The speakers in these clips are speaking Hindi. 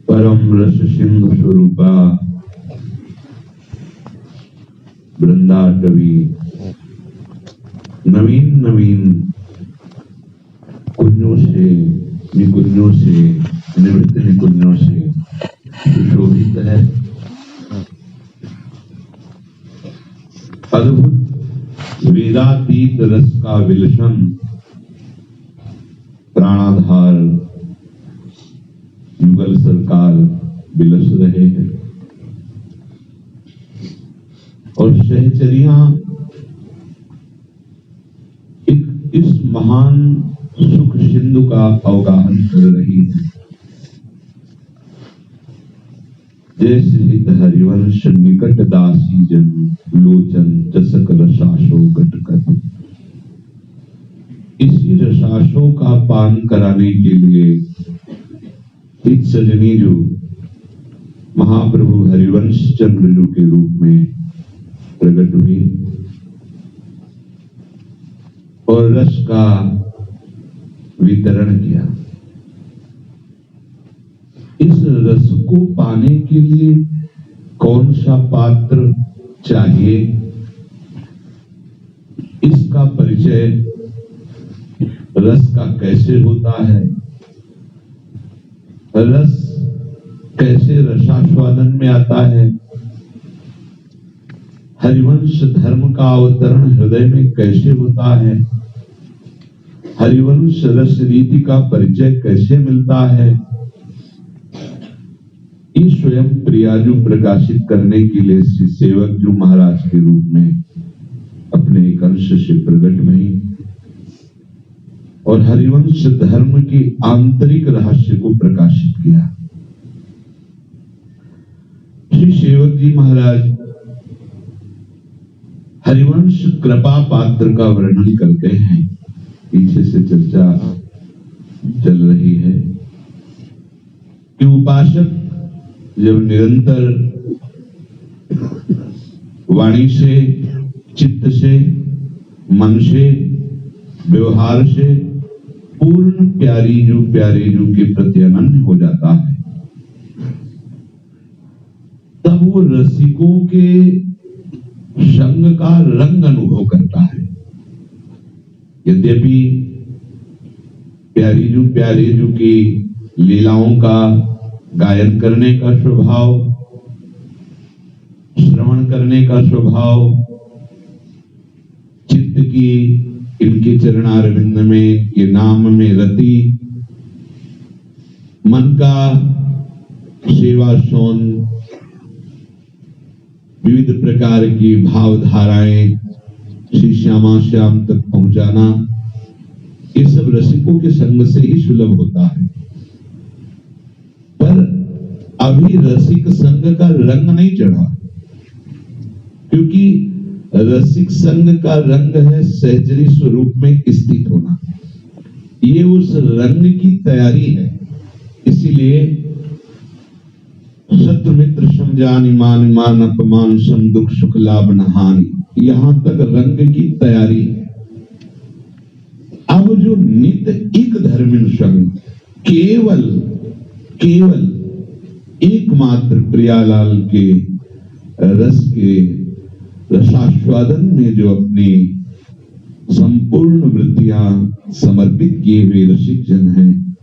परम रस सिंधु स्वरूपा वृंदा कवि नवीन नवीन कुंजों से निकुंजों से निवृत्त निकुंजों से सुशोभित है। अद्भुत वेदातीत रस का विलसन प्राणाधार युगल सरकार विलस रहे हैं और सहचरियां इस महान सुख सिंधु का अवगाहन कर रही है। जैसे हित हरिवंश निकट दासी जन लोचन चसक रसाशो गटकत। इसी रसाशो का पान कराने के लिए हित सजनी जो महाप्रभु हरिवंश चंद्र जो के रूप में प्रकट हुई और रस का वितरण किया। इस रस को पाने के लिए कौन सा पात्र चाहिए, इसका परिचय रस का कैसे होता है, रस कैसे रसास्वादन में आता है, हरिवंश धर्म का अवतरण हृदय में कैसे होता है, हरिवंश रस रीति का परिचय कैसे मिलता है, ये स्वयं प्रियाजू प्रकाशित करने के लिए श्री सेवक जू महाराज के रूप में अपने एक अंश से प्रकट हुई और हरिवंश धर्म के आंतरिक रहस्य को प्रकाशित किया। श्री सेवक जी महाराज हरिवंश कृपा पात्र का वर्णन करते हैं। पीछे से चर्चा चल रही है कि उपासक जब निरंतर वाणी से, चित्त से, मन से, व्यवहार से पूर्ण प्यारे जो के प्रति अनन्य हो जाता है, तब वो रसिकों के संग का रंग अनुभव करता है। यद्यपि प्यारे जो की लीलाओं का गायन करने का स्वभाव, श्रवण करने का स्वभाव, चित्त की इनके चरणारविंद में ये नाम में रति, मन का सेवा सोन, विविध प्रकार की भावधाराएं श्री श्यामा श्याम तक पहुंचाना, ये सब रसिकों के संग से ही सुलभ होता है। पर अभी रसिक संग का रंग नहीं चढ़ा, क्योंकि रसिक संग का रंग है सहचरी स्वरूप में स्थित होना। ये उस रंग की तैयारी है। इसीलिए शत्रु मित्र समझान ईमान ईमान अपमान सम दुख सुख लाभ न हानि, यहां तक रंग की तैयारी है। अब जो नित्य एक धर्मिण संग केवल एकमात्र प्रियालाल के रस के रसास्वादन में जो अपनी संपूर्ण वृत्तियां समर्पित किए हुए रसिक जन हैं,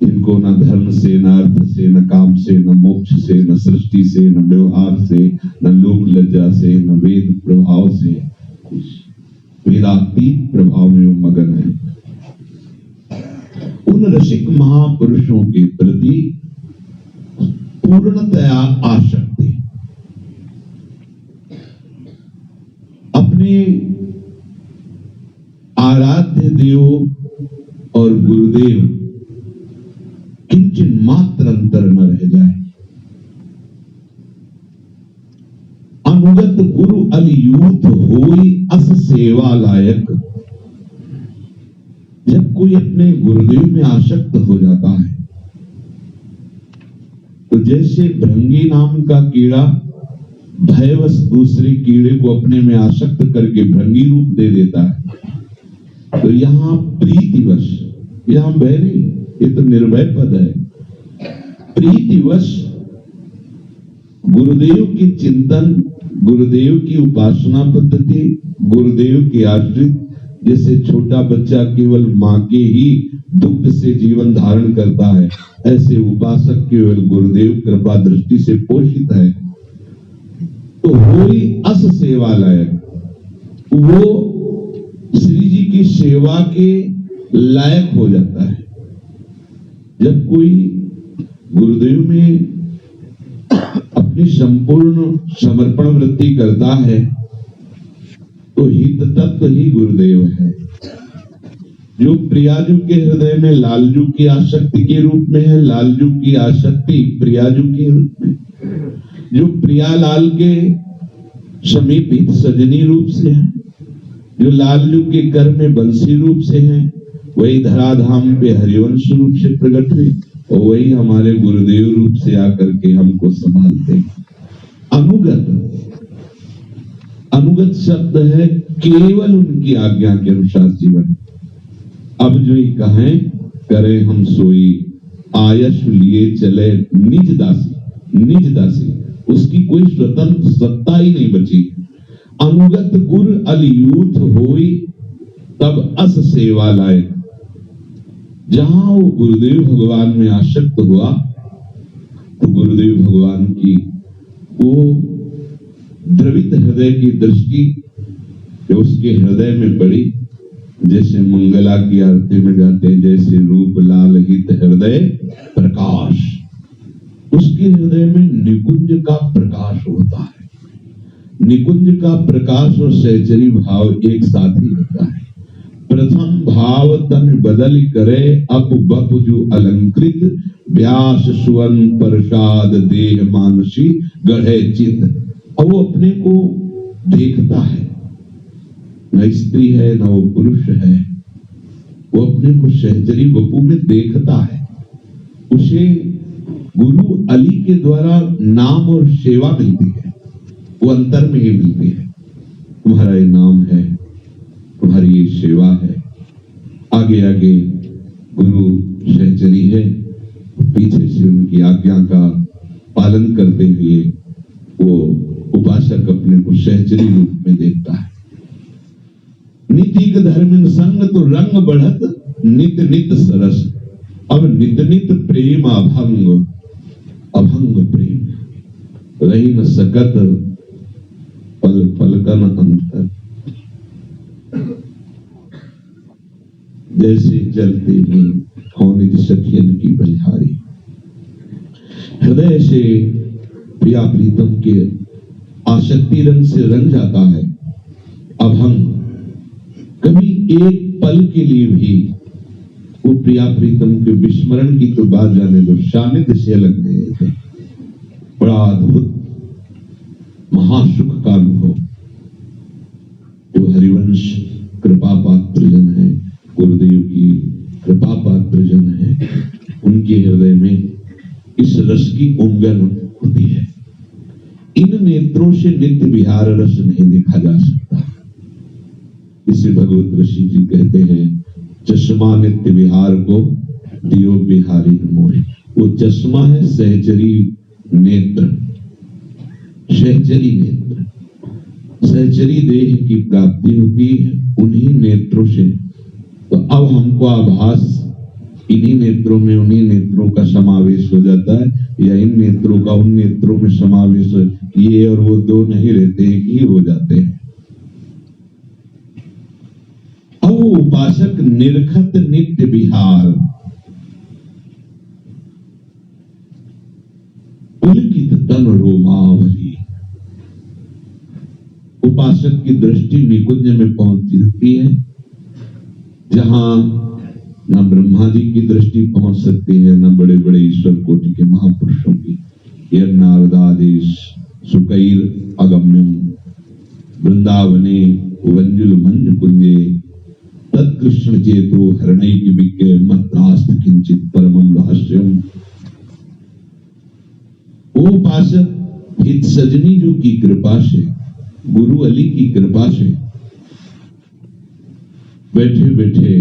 इनको न धर्म से, न अर्थ से, न काम से, न मोक्ष से, न सृष्टि से, न व्यवहार से, न लोक लज्जा से, न वेद प्रभाव से, वेदातीत प्रभाव में वो मगन है। उन रसिक महापुरुषों के प्रति पूर्णतया आसक्ति, अपने आराध्य देव और गुरुदेव किंचन मात्र अंतर न रह जाए। अनुगत गुरु अलियूथ होई अस सेवा लायक। जब कोई अपने गुरुदेव में आसक्त हो जाता है, तो जैसे भृंगी नाम का कीड़ा भयवश दूसरे कीड़े को अपने में आसक्त करके भृंगी रूप दे देता है, तो यहाँ प्रीतिवश, यहाँ भय नहीं, ये तो निर्भय पद है। प्रीतिवश गुरुदेव की चिंतन, गुरुदेव की उपासना पद्धति, गुरुदेव के आश्रित, जैसे छोटा बच्चा केवल मां के ही दुग्ध से जीवन धारण करता है, ऐसे उपासक केवल गुरुदेव कृपा दृष्टि से पोषित है। तो वही अस सेवालय, वो श्री जी की सेवा के लायक हो जाता है। जब कोई गुरुदेव में अपनी संपूर्ण समर्पण वृत्ति करता है तो हित तत्व ही गुरुदेव है। जो प्रियाजू के हृदय में लालजू की आसक्ति के रूप में है, लालजू की आसक्ति प्रियाजू के रूप में, जो प्रियालाल के समीपित सजनी रूप से है, जो लालजू के कर में बंसी रूप से है, वही धराधाम पे हरिवंश रूप से प्रकट हुए और वही हमारे गुरुदेव रूप से आकर के हमको संभालते हैं। अनुगत शब्द है केवल उनकी आज्ञा के अनुसार जीवन। अब जो ही कहें करे हम सोई, आयश लिए चले निज दासी, उसकी कोई स्वतंत्र सत्ता ही नहीं बची। अनुगत गुर अलियूथ होई, तब अस सेवा लाए। जहां वो गुरुदेव भगवान में आसक्त हुआ तो गुरुदेव भगवान की वो द्रवित हृदय की दृष्टि जो उसके हृदय में पड़ी, जैसे मंगला की आरती में गाते हैं, जैसे रूप लाल हित हृदय प्रकाश, उसके हृदय में निकुंज का प्रकाश होता है। निकुंज का प्रकाश और सहचरी भाव एक साथ ही होता है। प्रथम भाव तन बदल करे, अप बपुजु अलंकृत, व्यास सुवन प्रसाद देह मानसी गढ़े चित। अब वो अपने को देखता है, न स्त्री है न वो पुरुष है, वो अपने को सहचरी बपू में देखता है। उसे गुरु अली के द्वारा नाम और सेवा मिलती है, वो अंतर में ही मिलती है। तुम्हारा ये नाम है, तुम्हारी ये सेवा है। आगे आगे गुरु सहचरी है, पीछे से उनकी आज्ञा का पालन करते हुए वो उपासक अपने को सहचरी रूप में देखता है। नीतिक धर्म संग तो रंग बढ़त नित नित सरस। अब नित नित प्रेम अभंग प्रेम रही न सकत पल पलकन अंतर। जैसे जलते ही होने सखियन की बलिहारी, हृदय से प्रिया प्रीतम के आसक्ति रंग से रंग जाता है। अभंग, कभी एक पल के लिए भी वो प्रिया प्रीतम के विस्मरण की तो बात जाने दो, सानिध्य से अलग नहीं रहते। बड़ा अद्भुत महासुख का अनुभव। जो हरिवंश कृपा पात्र जन है, गुरुदेव की कृपा पात्र जन है, उनके हृदय में इस रस की उंगन होती है। इन नेत्रों से नित्य विहार रस नहीं देखा जा सकता। इसे भगवत ऋषि जी कहते हैं, चश्मा नित्य विहार को दियो बिहारी मोहे। वो चश्मा है सहचरी नेत्र, सहचरी नेत्र। सहचरी देह की प्राप्ति होती है उन्हीं नेत्रों से। तो अब हमको आभास इन्हीं नेत्रों में उन्हीं नेत्रों का समावेश हो जाता है, या इन नेत्रों का उन नेत्रों में समावेश, ये और वो दो नहीं रहते, एक ही हो जाते हैं। अब वो उपासक निर्खत नित्य विहार, पुलकित तन रोमावली। उपासक की दृष्टि निकुंज में पहुंचती है, जहां न ब्रह्मा जी की दृष्टि पहुंच सकती है, न बड़े बड़े ईश्वर कोटि के महापुरुषों की। यह नारदादेश सुकैर अगम्यम वृंदावने वंजुल मंज कुंजे तत्कृष्ण चेतो हरणै की विज्ञ मत्तास्त किंचित परमम रहस्यम। वो उपासक हित सजनी जो की कृपा से, गुरु अली की कृपा से बैठे बैठे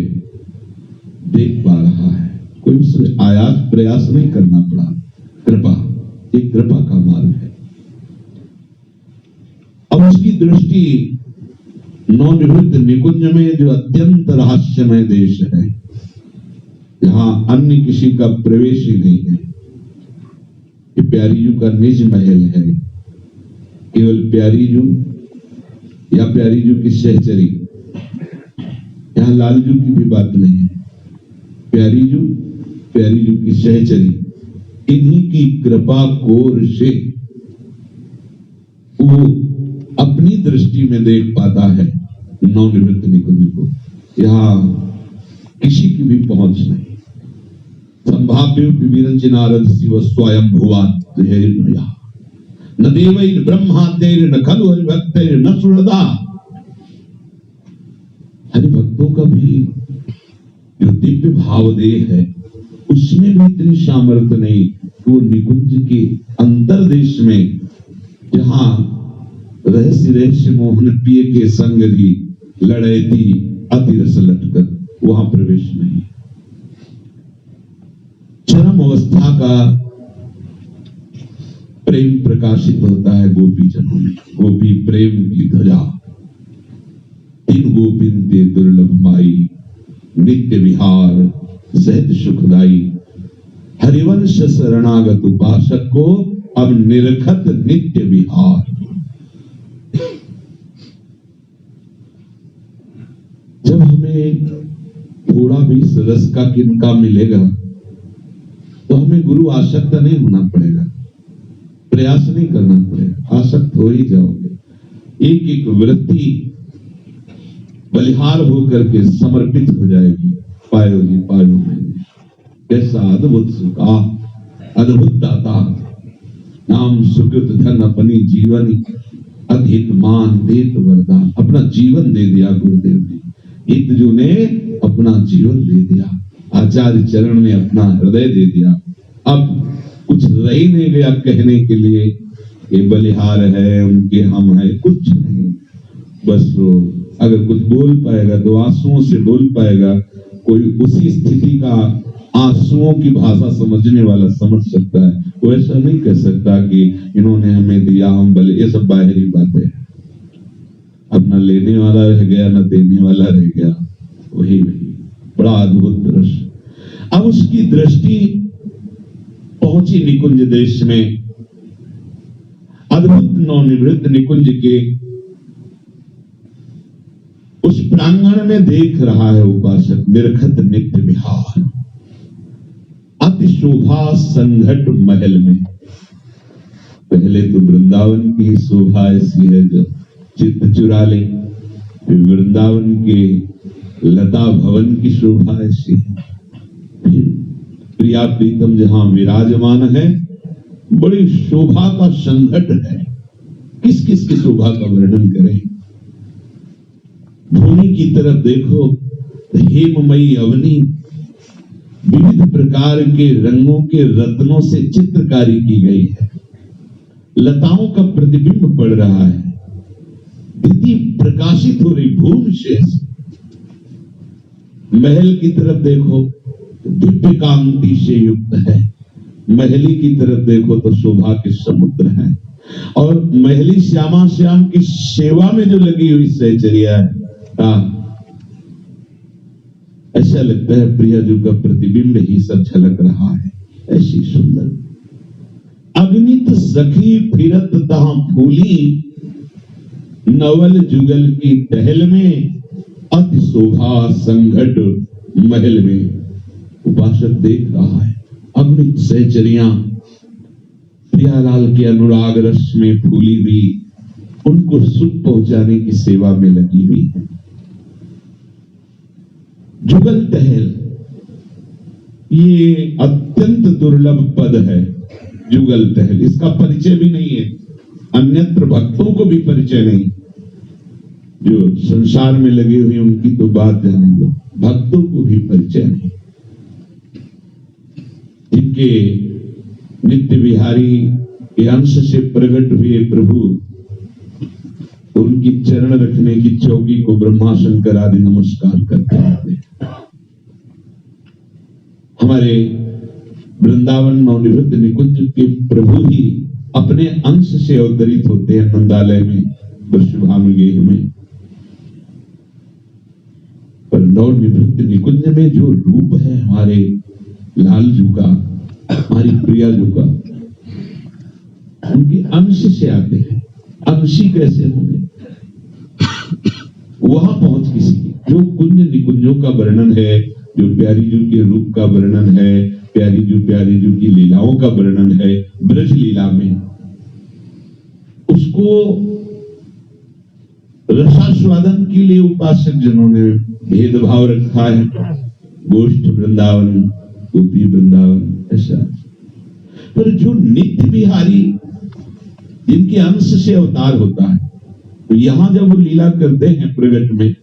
देख पा रहा है, कोई उससे आयास प्रयास नहीं करना पड़ा। कृपा, एक कृपा का मार्ग है। अब उसकी दृष्टि नवनिवृत्त निकुंज में, जो अत्यंत रहस्यमय देश है, जहां अन्य किसी का प्रवेश ही नहीं है, ये प्यारीजू का निज महल है, केवल प्यारीजू या प्यारीजू की सहचरी, यहां लालजू की भी बात नहीं है। प्यारीजू, प्यारीजू की सहचरी, इन्हीं की कृपा कोर से वो अपनी दृष्टि में देख पाता है नवनिवृत्त निकुंज को। यहां किसी की भी पहुंच नहीं। संभाव्य विरंच नारद शिव स्वयं भुवात् न देवैर ब्रह्माद्यैर न खलु हरिभक्तैर न सुहृदा। हरिभक्तों का भी जो दिव्य भावदेह है, उसमें भी इतनी सामर्थ्य नहीं कि वो निकुंज के अंतरदेश में, जहां रहस्य रहस्य मोहन पिय के संग भी लड़ैती अति रस लटकर, वहां प्रवेश नहीं। चरम अवस्था का प्रेम प्रकाशित होता है गोपी जनों में। गोपी प्रेम की ध्वजा, तीन गोपिन ते दुर्लभ माई, नित्य विहार सहज सुखदाई। हरिवंश शरणागत उपासक को अब निरखत नित्य विहार। जब हमें थोड़ा भी रस का किनका मिलेगा तो हमें गुरु आसक्त नहीं होना पड़ेगा, प्रयास नहीं करना पड़ेगा, आसक्त हो ही जाओगे। एक एक वृत्ति बलिहार होकर के समर्पित हो जाएगी। पायो जी पायो मैंने, कैसा अद्भुत सुखा, अद्भुत दाता, नाम सुकृत धन अपनी जीवनी, अधिक मान देत वरदान। अपना जीवन दे दिया गुरुदेव ने, हितजू ने अपना जीवन दे दिया, आचार्य चरण ने अपना हृदय दे दिया। अब कुछ रह ही नहीं गया कहने के लिए ये बलिहार है, उनके हम है, कुछ नहीं। बस वो अगर कुछ बोल पाएगा तो आंसुओं से बोल पाएगा। कोई उसी स्थिति का आंसुओं की भाषा समझने वाला समझ सकता है। वो ऐसा नहीं कह सकता कि इन्होंने हमें दिया, हम बले, ये सब बाहरी बातें हैं। अब न लेने वाला रह गया, न देने वाला रह गया, वही बड़ा अद्भुत दृश्य। अब उसकी दृष्टि पहुंची निकुंज देश में। अद्भुत नवनिवृत्त निकुंज के उस प्रांगण में देख रहा है उपासक, निरखत नित्य विहार। अति शोभा संघट महल में। पहले तो वृंदावन की शोभा ऐसी है जो चित्त चुरा ले, फिर वृंदावन के लता भवन की शोभा ऐसी है, फिर प्रिया प्रीतम जहां विराजमान है, बड़ी शोभा का संघट है। किस किस की शोभा का वर्णन करें। भूमि की तरफ देखो, हेममयी अवनी, विविध प्रकार के रंगों के रत्नों से चित्रकारी की गई है। लताओं का प्रतिबिंब पड़ रहा है, धरती प्रकाशित हो रही भूमि शेष। महल की तरफ देखो, दिव्य कांति से युक्त है। महली की तरफ देखो तो शोभा के समुद्र है। और महली श्यामा श्याम की सेवा में जो लगी हुई सहचर्या है, ऐसा लगता है प्रियाजू का प्रतिबिंब ही सब झलक रहा है। ऐसी सुंदर अग्नित सखी फिरत तहां फूली, नवल जुगल की टहल में, अति शोभा संघट महल में। उपासक देख रहा है अग्नित सहचरियां प्रियालाल के अनुराग रस में फूली हुई, उनको सुख पहुंचाने की सेवा में लगी हुई है। जुगल टहल, ये अत्यंत दुर्लभ पद है। जुगल टहल, इसका परिचय भी नहीं है, अन्यत्र भक्तों को भी परिचय नहीं। जो संसार में लगे हुए उनकी तो बात जाने दो, भक्तों को भी परिचय नहीं। जिनके नित्य विहारी के अंश से प्रकट हुए प्रभु तो उनकी चरण रखने की चौकी को ब्रह्मा शंकर आदि नमस्कार करते हैं। हमारे वृंदावन नवनिवृत्त निकुंज के प्रभु ही अपने अंश से अवतरित होते हैं नंदालय में, वृषभानुगेह में। पर नवनिवृत्त निकुंज में जो रूप है हमारे लालजू का, हमारी प्रियाजू का, उनके अंश से आते हैं। अंशी कैसे होंगे? वहां पहुंच किसी की जो कुंज निकुंजों का वर्णन है, जो प्यारी जू के रूप का वर्णन है, प्यारी जू की लीलाओं का वर्णन है ब्रज लीला में, उसको रसास्वादन के लिए उपासक जनों ने भेदभाव रखा है। गोष्ठ वृंदावन, गोपी वृंदावन, ऐसा। पर जो नित्य बिहारी, जिनके अंश से अवतार होता है, तो यहां जब वो लीला करते हैं प्रगट में,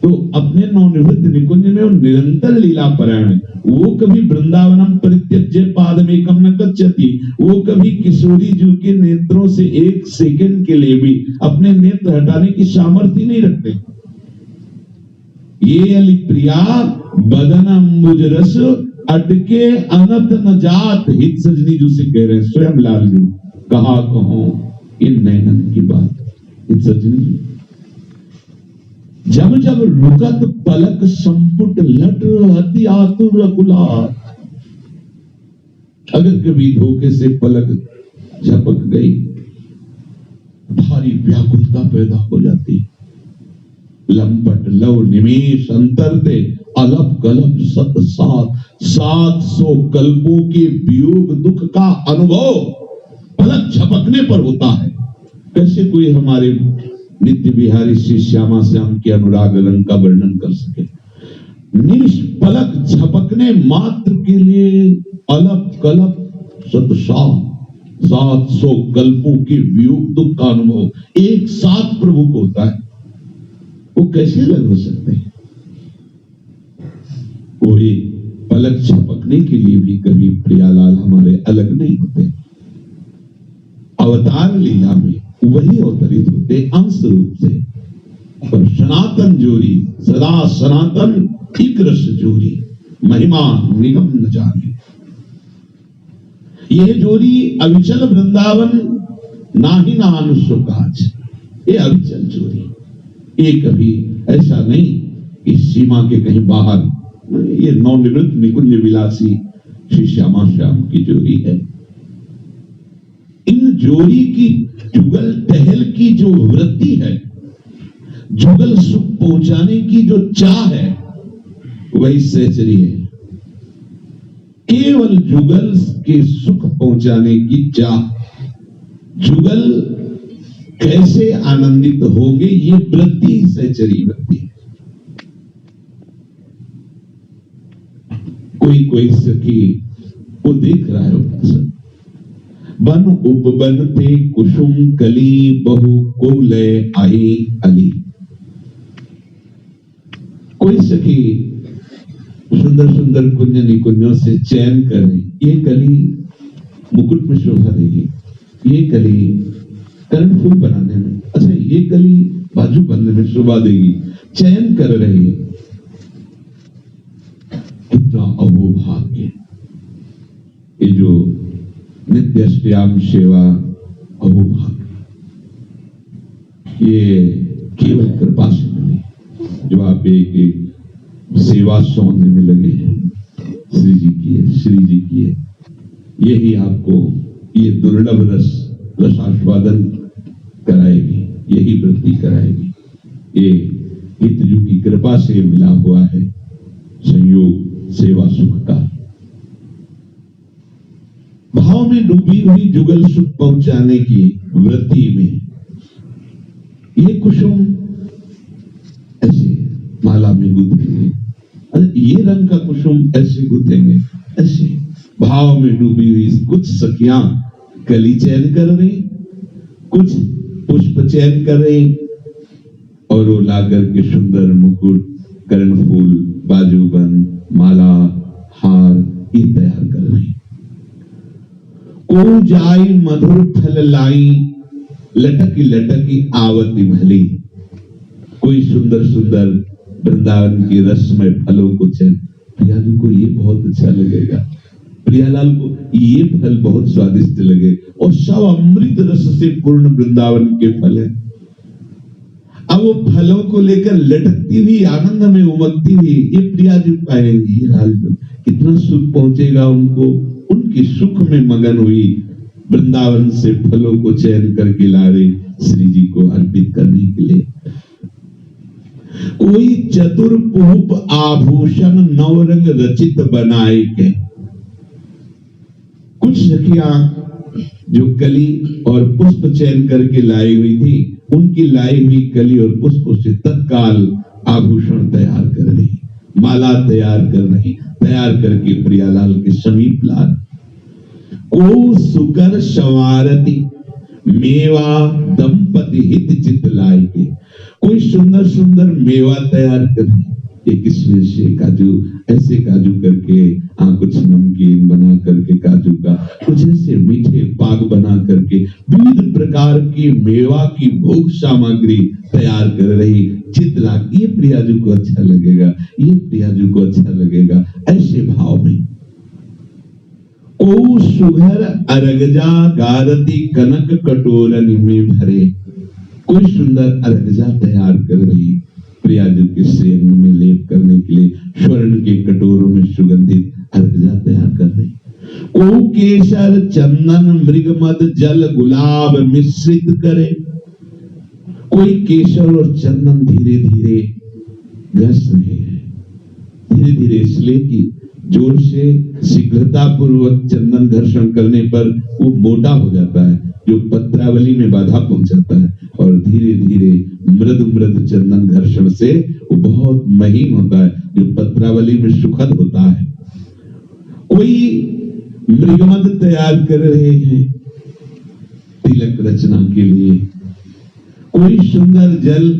तो अपने नवनिवृत्त निकुंज में वो निरंतर लीला परायण है। वो कभी वृंदावनम परित्यज्य पादमेकम न गच्छति, वो कभी किशोरी जू के नेत्रों से एक सेकंड के लिए भी अपने नेत्र हटाने की सामर्थ्य नहीं रखते। ये अली प्रिया बदन अंबुज रस अटके अनत न जात, हित सजनी जू से कह रहे हैं स्वयं लाल जू, कहा कहो इन नैनन की बात। हित सजनी जू जब जब रुकत पलक संपुट लट अति आतुर गुलाब, अगर कभी धोखे से पलक झपक गई, भारी व्याकुलता पैदा हो जाती। लंपट लव निमेश अंतरते अलप गलप सत सात 700 कल्पों के वियोग दुख का अनुभव पलक झपकने पर होता है। कैसे कोई हमारे नित्य बिहारी श्री श्यामा श्याम के अनुराग रंग का वर्णन कर सके? निष्पलक झपकने मात्र के लिए अलप कलप 700 कल्पों के वियोग दुख का अनुभव एक साथ प्रभु को होता है। वो कैसे अलग हो सकते हैं? वो एक पलक झपकने के लिए भी कभी प्रियालाल हमारे अलग नहीं होते। अवतार लीला में वही अवतरित होते अंश रूप से। पर सनातन जोरी सदा सनातन एक रस जोरी, महिमा निगम न जाने। यह जोरी अविचल वृंदावन नाही नान सुकाज, ये अविचल जोरी, ये कभी ऐसा नहीं कि सीमा के कहीं बाहर। ये नवनिवृत्त निकुंज विलासी श्री श्यामा श्याम की जोरी है। इन जोरी की जुगल टहल की जो वृत्ति है, जुगल सुख पहुंचाने की जो चाह है, वही सहचरी है। केवल जुगल के सुख पहुंचाने की चाह, जुगल कैसे आनंदित होंगे, ये वृत्ति सहचरी वृत्ति है। कोई सखी वो देख रहा है उपासक, बन उपबन ते कुसुम कली बहु कोलय आई अली। कोई सखी सुंदर सुंदर कुंज निकुंजों से चयन करे, ये कली मुकुट में शोभा देगी, ये कली कर्ण फूल बनाने में, अच्छा ये कली बाजू बनने में शोभा देगी, चयन कर रही है। कितना अहोभाग्य! ये जो नित्य श्याम सेवा अहोभाग्य, ये केवल कृपा से मिली। जो आप एक सेवा सौंदर्य में लगे हैं, श्री जी की है, यही आपको ये दुर्लभ रसास्वादन कराएगी, यही वृत्ति कराएगी। ये हितजू की कृपा से मिला हुआ है संयोग सेवा सुख का। भाव में डूबी हुई जुगल सुख पहुंचाने की वृत्ति में ये कुसुम ऐसे माला में गुथेंगे, ये रंग का कुसुम ऐसे गुथेंगे, ऐसे भाव में डूबी हुई कुछ सखियां कली चयन कर रही, कुछ पुष्प चयन कर रही, और वो लाकर के सुंदर मुकुट, कर्णफूल, बाजूबंद, माला, हार ये तैयार कर रही। को जाई मधुर फल लाई लटकी लटकी आवती भली। कोई सुंदर सुंदर वृंदावन के रसमय फलों को चैन, प्रियाजू को ये बहुत अच्छा लगेगा, प्रियालाल को ये फल बहुत स्वादिष्ट लगे, और सब अमृत रस से पूर्ण वृंदावन के फल है। अब वो फलों को लेकर लटकती हुई आनंद में उमगती हुई ये प्रियाजू पाएंगी, लालजू कितना सुख पहुंचेगा उनको, उनकी सुख में मगन हुई वृंदावन से फलों को चयन करके ला रहे श्री जी को अर्पित करने के लिए। कोई चतुर पुरूप आभूषण नवरंग रचित बनाए के, कुछ सखियां जो कली और पुष्प चयन करके लाई हुई थी, उनकी लाई हुई कली और पुष्पों से तत्काल आभूषण तैयार कर रही, माला तैयार कर रही, तैयार करके प्रियालाल के समीप ला। को सुकर संवारती मेवा दंपति हित चित लाई के, कोई सुंदर सुंदर मेवा तैयार करे, ये किसमें से काजू, ऐसे काजू करके कुछ नमकीन बना करके काजू का कुछ ऐसे मीठे पाक बना करके विविध प्रकार की मेवा की भोग सामग्री तैयार कर रही। चितला, ये प्रियाजू को अच्छा लगेगा, ये प्रियाजू को अच्छा लगेगा, ऐसे भाव में। ओ सुघर अरगजा गारती कनक कटोरन में भरे, कोई सुंदर अरगजा तैयार कर रही प्रियाजू के श्रीअंग में लेप करने के लिए, स्वर्ण के कटोरों में सुगंधित अरगजा तैयार कर रही। को केसर चंदन मृगमद जल गुलाब मिश्रित करे, कोई केसर और चंदन धीरे धीरे घस रहे हैं, धीरे धीरे, इसलिए कि जोर से शीघ्रता पूर्वक चंदन घर्षण करने पर वो मोटा हो जाता है, जो पत्रावली में बाधा पहुंचाता है, और धीरे धीरे मृद मृद चंदन घर्षण से वो बहुत महीन होता है, जो पत्रावली में सुखद होता है। कोई मृगमद तैयार कर रहे हैं तिलक रचना के लिए, कोई सुंदर जल,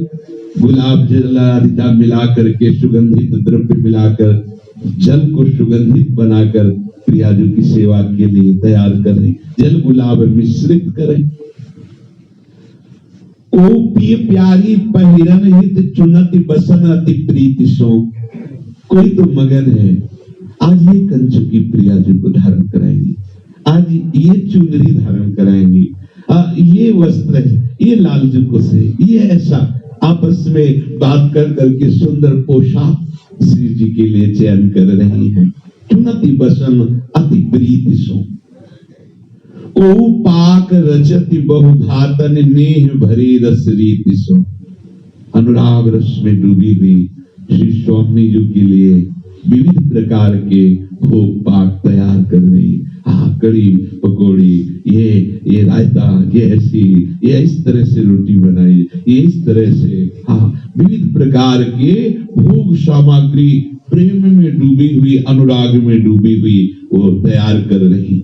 गुलाब जल आदि मिला करके, सुगंधित द्रव्य मिलाकर जल को सुगंधित बनाकर प्रियाजू की सेवा के लिए तैयार कर रहे, जल गुलाब मिश्रित करें। ओ पिय प्यारी पहिरन हित चुनति बसन अति प्रीति सो, कोई तो मगन है, आज ये कंचुकी प्रियाजू को धारण कराएंगी, आज ये चुनरी धारण कराएंगी, ये वस्त्र है, ये लालजू को से, ये ऐसा आपस में बात कर करके सुंदर पोशाक श्री जी के लिए चयन कर रही हैं। चुनति बसन अति प्रीति सो, ओ पाक रचति बहुघातन नेह भरी रस रीति सो, अनुराग रस में डूबी हुई श्री स्वामी जी के लिए विविध प्रकार के भोग पाक तैयार कर रही। कड़ी पकौड़ी, ये रायता, ये ऐसी, ये इस तरह से रोटी बनाई, ये इस तरह से, विविध प्रकार के भोग सामग्री प्रेम में डूबी हुई, अनुराग में डूबी हुई वो तैयार कर रही।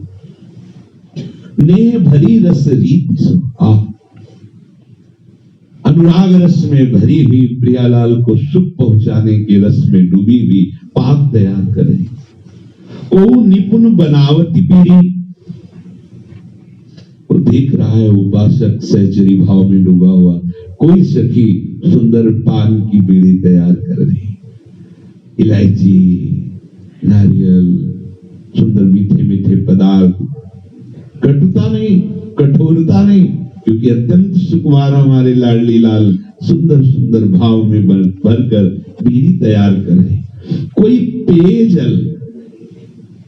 ने भरी रस रीति सो, अनुराग रस में भरी हुई प्रियालाल को सुख पहुंचाने के रस में डूबी हुई पाक तैयार कर रही। ओ निपुण बनावती पीढ़ी, वो देख रहा है उपासक सहचरी भाव में डूबा हुआ, कोई सखी सुंदर पान की बीड़ी तैयार कर रही, इलायची, नारियल, सुंदर मीठे मीठे पदार्थ, कटुता नहीं, कठोरता नहीं, क्योंकि अत्यंत सुकुमार हमारे लाडली लाल सुंदर सुंदर भाव में भरकर बीड़ी तैयार कर रहे। कोई पेयजल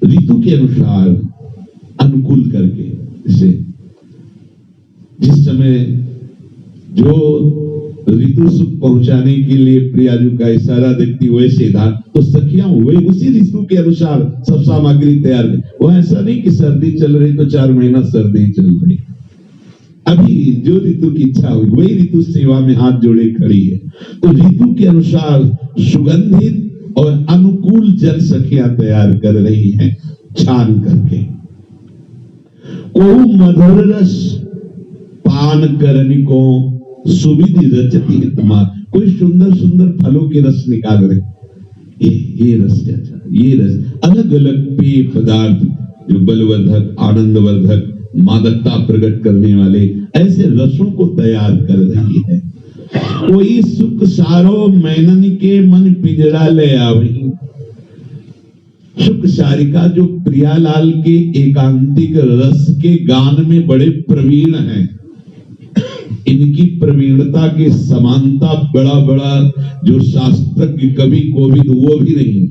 ऋतु के अनुसार अनुकूल करके, इसे जिस समय जो ऋतु सुख पहुंचाने के लिए प्रियाजू का इशारा देखती वैसे धान, तो सखियां हुए उसी ऋतु के अनुसार सब सामग्री तैयार। वो ऐसा नहीं कि सर्दी चल रही तो 4 महीना सर्दी चल रही, अभी जो ऋतु की इच्छा हुई वही ऋतु सेवा में हाथ जोड़े खड़ी है। तो ऋतु के अनुसार सुगंधित और अनुकूल जल सखियां तैयार कर रही हैं छान करके। ओ मधुर रस पान करनी को सुविधि रचती हितमा, कोई सुंदर सुंदर फलों के रस निकाल रहे, ये रस अच्छा, ये रस, अलग अलग पेय पदार्थ जो बलवर्धक, आनंदवर्धक, मादकता प्रकट करने वाले ऐसे रसों को तैयार कर रही है। कोई सुख सारो मैनन के मन पिंजरा ले आवही। सुख सारिका जो प्रियालाल के एकांतिक रस के गान में बड़े प्रवीण हैं, इनकी प्रवीणता के समानता बड़ा बड़ा जो शास्त्रज्ञ कवि कोविद वो भी नहीं।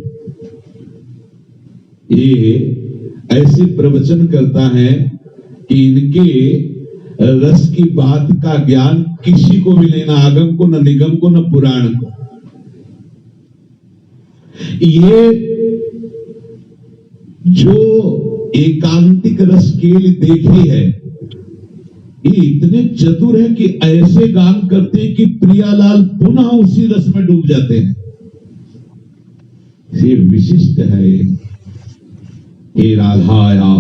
ये ऐसे प्रवचन करता है कि इनके रस की बात का ज्ञान किसी को भी लेना, आगम को न निगम को न पुराण को। ये जो एकांतिक रस केल देखी है, ये इतने चतुर है कि ऐसे गान करते हैं कि प्रियालाल पुनः उसी रस में डूब जाते हैं। ये विशिष्ट है। हे राधाया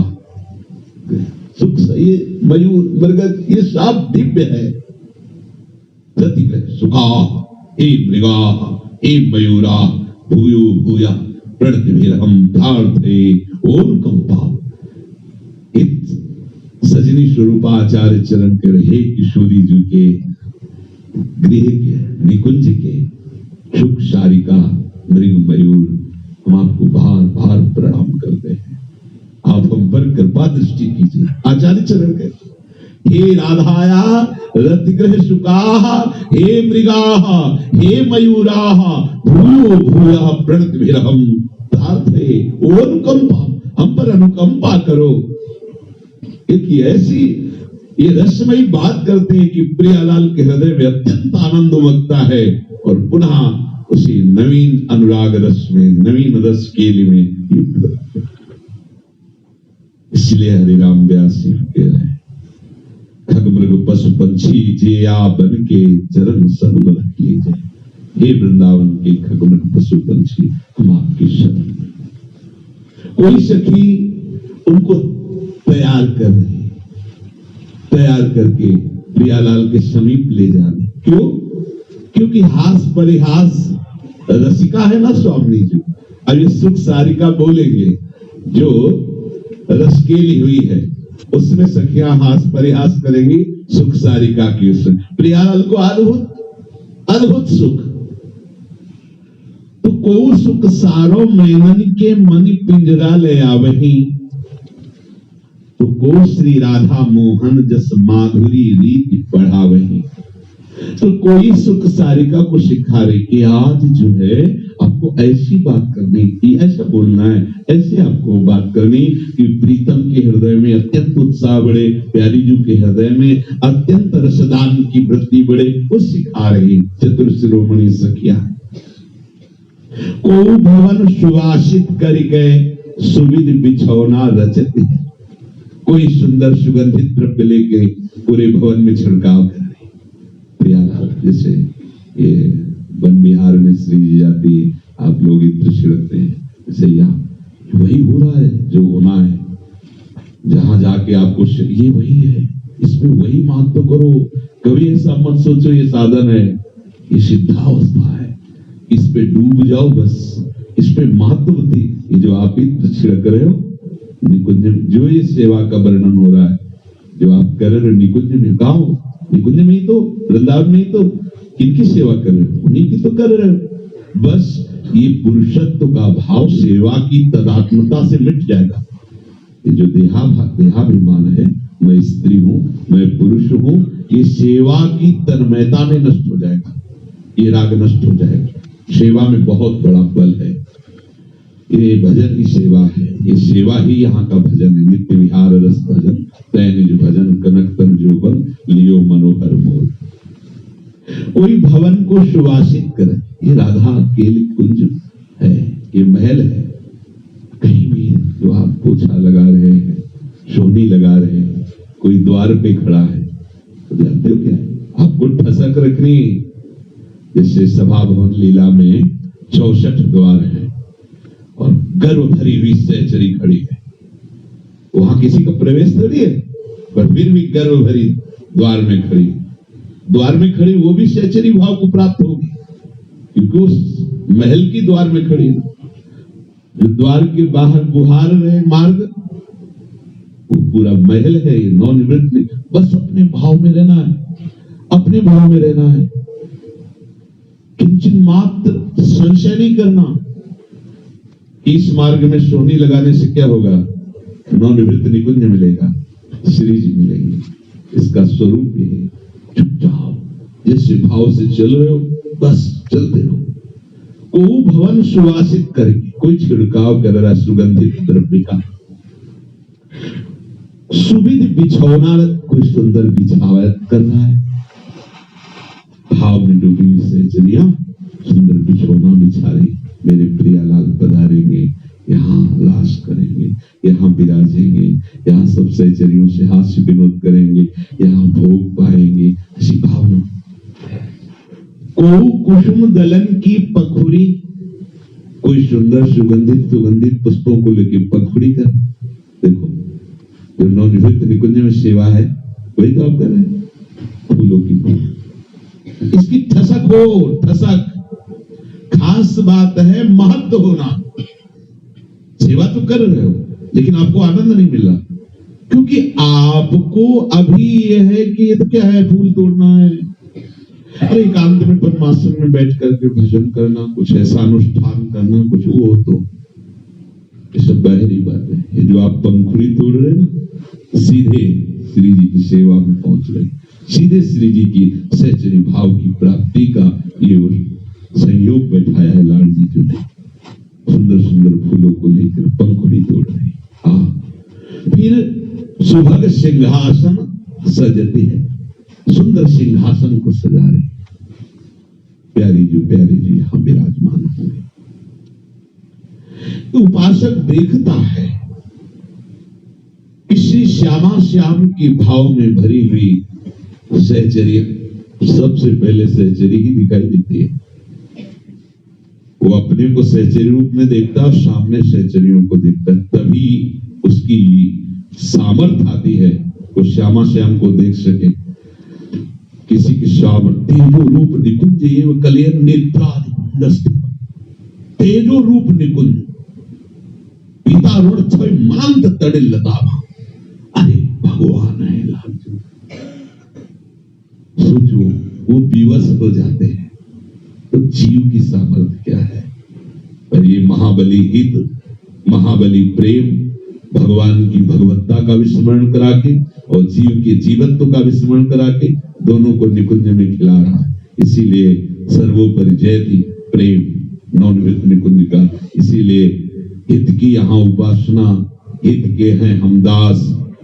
सुख, ये मयूर मरगद, ये सब दिव्य है। रतिग्रह सुखा हे मृगा हे मयूरा भूयो भूया प्रणतिभिरहं प्रार्थे ओम कंपा। सजनी स्वरूपाचार्य चरण कर हे किशोरी जी के गृह के निकुंज के सुख सारिका मृग मयूर, हम आपको बार बार प्रणाम करते हैं। आप हम पर कृपा दृष्टि कीजिए। आचार्य चरण के हे राधाया रतिग्रह सुकाः हे मृगाः हे मयूराः भूयो भूयः प्रणतिभिरहं प्रार्थे ओम कंपा। हम पर अनुकंपा करो। एक ऐसी ये रसमयी बात करते हैं कि प्रियालाल के हृदय में अत्यंत आनंद उमगता है और पुनः उसी नवीन अनुराग रस में, नवीन रस केली में युक्त करते हैं। इसलिए हरिराम व्यास जी कह रहे हैं, खग मृग पशु पंछी जे आ बन के चरण सरोवर रख लीजिए। हे वृंदावन के खग मृग पशु पंछी, हम आपकी शरण में। कोई सखी उनको तैयार कर रही, तैयार करके प्रियालाल के समीप ले जाने। क्यों? क्योंकि हास परिहास रसिका है ना स्वामी जी। अब ये सुख सारिका बोलेंगे जो रसकेली हुई है, उसमें सखियां हास परिहास करेंगी सुख सारिका की। उसमें प्रियालाल को अद्भुत अद्भुत सुख। तो को सुख सारो मैनन के मन पिंजरा ले आवही। तो को श्री राधा मोहन जस माधुरी रीति बढ़ावही। तो कोई सुख सारिका को सिखा रहे कि आज जो है आपको ऐसी बात करनी, ऐसा बोलना है, ऐसे आपको बात करनी कि प्रीतम के हृदय में अत्यंत उत्साह बढ़े, प्यारी जी के हृदय में अत्यंत रसदान की वृत्ति बढ़े, वो सिखा रही चतुर शिरोमणि सखिया। को भवन सुवासित कर गए सुविध बिछौना रचते हैं। कोई सुंदर सुगंधित द्रव्य लेके पूरे भवन में छिड़काव कर रही प्रियालाल। जैसे ये वन विहार में श्री जी जाती, आप लोग इत्र छिड़कते हैं, जैसे यहाँ वही हो रहा है जो होना है। जहां जाके आपको ये वही है, इसमें वही महत्व करो। कभी ऐसा मत सोचो ये साधन है, ये सिद्धावस्था है, इस पे डूब जाओ बस, इस पे महत्व दी। ये जो आप इत्र छिड़क रहे हो निकुंज, जो ये सेवा का वर्णन हो रहा है, जो आप कर रहे हो निकुंज में, गाओ निकुंज में ही तो, वृंदावन में ही तो, किनकी सेवा कर रहे हो? उन्हीं की तो कर रहे हो। बस ये पुरुषत्व का भाव सेवा की तदात्मता से मिट जाएगा। ये जो देहाभिमान है, मैं स्त्री हूं, मैं पुरुष हूं, ये सेवा की तन्मयता में नष्ट हो जाएगा। ये राग नष्ट हो जाएगा। सेवा में बहुत बड़ा बल है। ये भजन ही सेवा है, ये सेवा ही यहाँ का भजन है। नित्य विहार रस भजन, तै निज भजन कनक तन जोबन लियो मनोहर मोल। कोई भवन को सुवासित करे, ये राधा केल कुंज है, ये महल है। कहीं भी जो आप पोछा लगा रहे हैं, सोनी लगा रहे हैं, कोई द्वार पे खड़ा है, तो जानते हो क्या आपको ठसक रखनी। जैसे सभा भवन लीला में 64 द्वार है और गर्व भरी हुई सहचरी खड़ी है। वहां किसी का प्रवेश थोड़ी है, पर फिर भी गर्व भरी द्वार में खड़ी, द्वार में खड़ी वो भी सहचरी भाव को प्राप्त होगी, क्योंकि उस महल की द्वार में खड़ी है। जो द्वार के बाहर गुहार रहे मार्ग, वो पूरा महल है, ये नवनिवृत्त नहीं, बस अपने भाव में रहना है, अपने भाव में रहना है, किंचित मात्र संशय नहीं करना। इस मार्ग में सोहनी लगाने से क्या होगा? नवनिवृत्त निकुंज मिलेगा, श्री जी मिलेंगे। इसका स्वरूप ये है, चुपचाप जिस भाव से चल रहे हो बस चलते रहो। को भवन सुवासित करके, कोई छिड़काव कर रहा सुगंधित द्रव्य का, सुविध बिछौना कोई सुंदर बिछावत कर रहा है, भाव में डूबी सहचरिया सुंदर बिछौना बिछा रही, मेरे प्रियालाल पधारेंगे, यहाँ लाश करेंगे, यहाँ विराजेंगे, यहाँ सब सहचरियों से हास्य विनोद करेंगे, यहाँ भोग पाएंगे, ऐसी भावना। को कुसुम दलन की पखुरी, कोई सुंदर सुगंधित पुष्पों को लेके पखुड़ी कर, देखो जो नवनिवृत्त निकुंज में सेवा है वही तो आप कर रहे हैं, फूलों की। इसकी ठसक हो, ठसक खास बात है, महत्व होना। सेवा तो कर रहे हो लेकिन आपको आनंद नहीं मिल रहा, क्योंकि आपको अभी यह है कि ये तो क्या है, फूल तोड़ना है, अरे एकांत में पद्मासन में बैठ करके भजन करना, कुछ ऐसा अनुष्ठान करना, कुछ वो तो ये सब बाहरी बात है। ये जो आप पंखुड़ी तोड़ रहे ना, सीधे श्री जी की सेवा में पहुंच रहे, सीधे श्री जी की सहचरी भाव की प्राप्ति का ये संयोग बैठाया है लाल जी जो ने, सुंदर सुंदर फूलों को लेकर पंखुड़ी तोड़ रहे। फिर सुभग सिंहासन सजते हैं, सुंदर सिंहासन को सजा रहे, प्यारी जी यहाँ विराजमान होंगे। तो उपासक देखता है कि श्री श्यामा श्याम की भाव में भरी हुई सहचरी, सबसे पहले सहचरी ही दिखाई देती है। वो अपने को सहचरी रूप में देखता है, सामने सहचरियों को देखता है, तभी उसकी सामर्थ आती है वो श्यामा श्याम को देख सके। किसी की सामर्थ्य तेजो रूप निकुंज एवं कलेन नेत्रादि, तेजो रूप निकुंज पिता ऋण छय मांत तड़े लतावा, अरे भगवान है लाल। सोचो वो विवश हो जाते हैं तो जीव की सामर्थ्य क्या है। पर ये महाबली हित, महाबली प्रेम, भगवान की भगवत्ता का विस्मरण करा के और जीव के जीवत्व का विस्मरण करा के दोनों को निकुंज में खिला रहा है। इसीलिए सर्वोपरि जयति प्रेम नवनिवृत्त निकुंज का। इसीलिए हित की यहाँ उपासना, हित के हैं हम दास,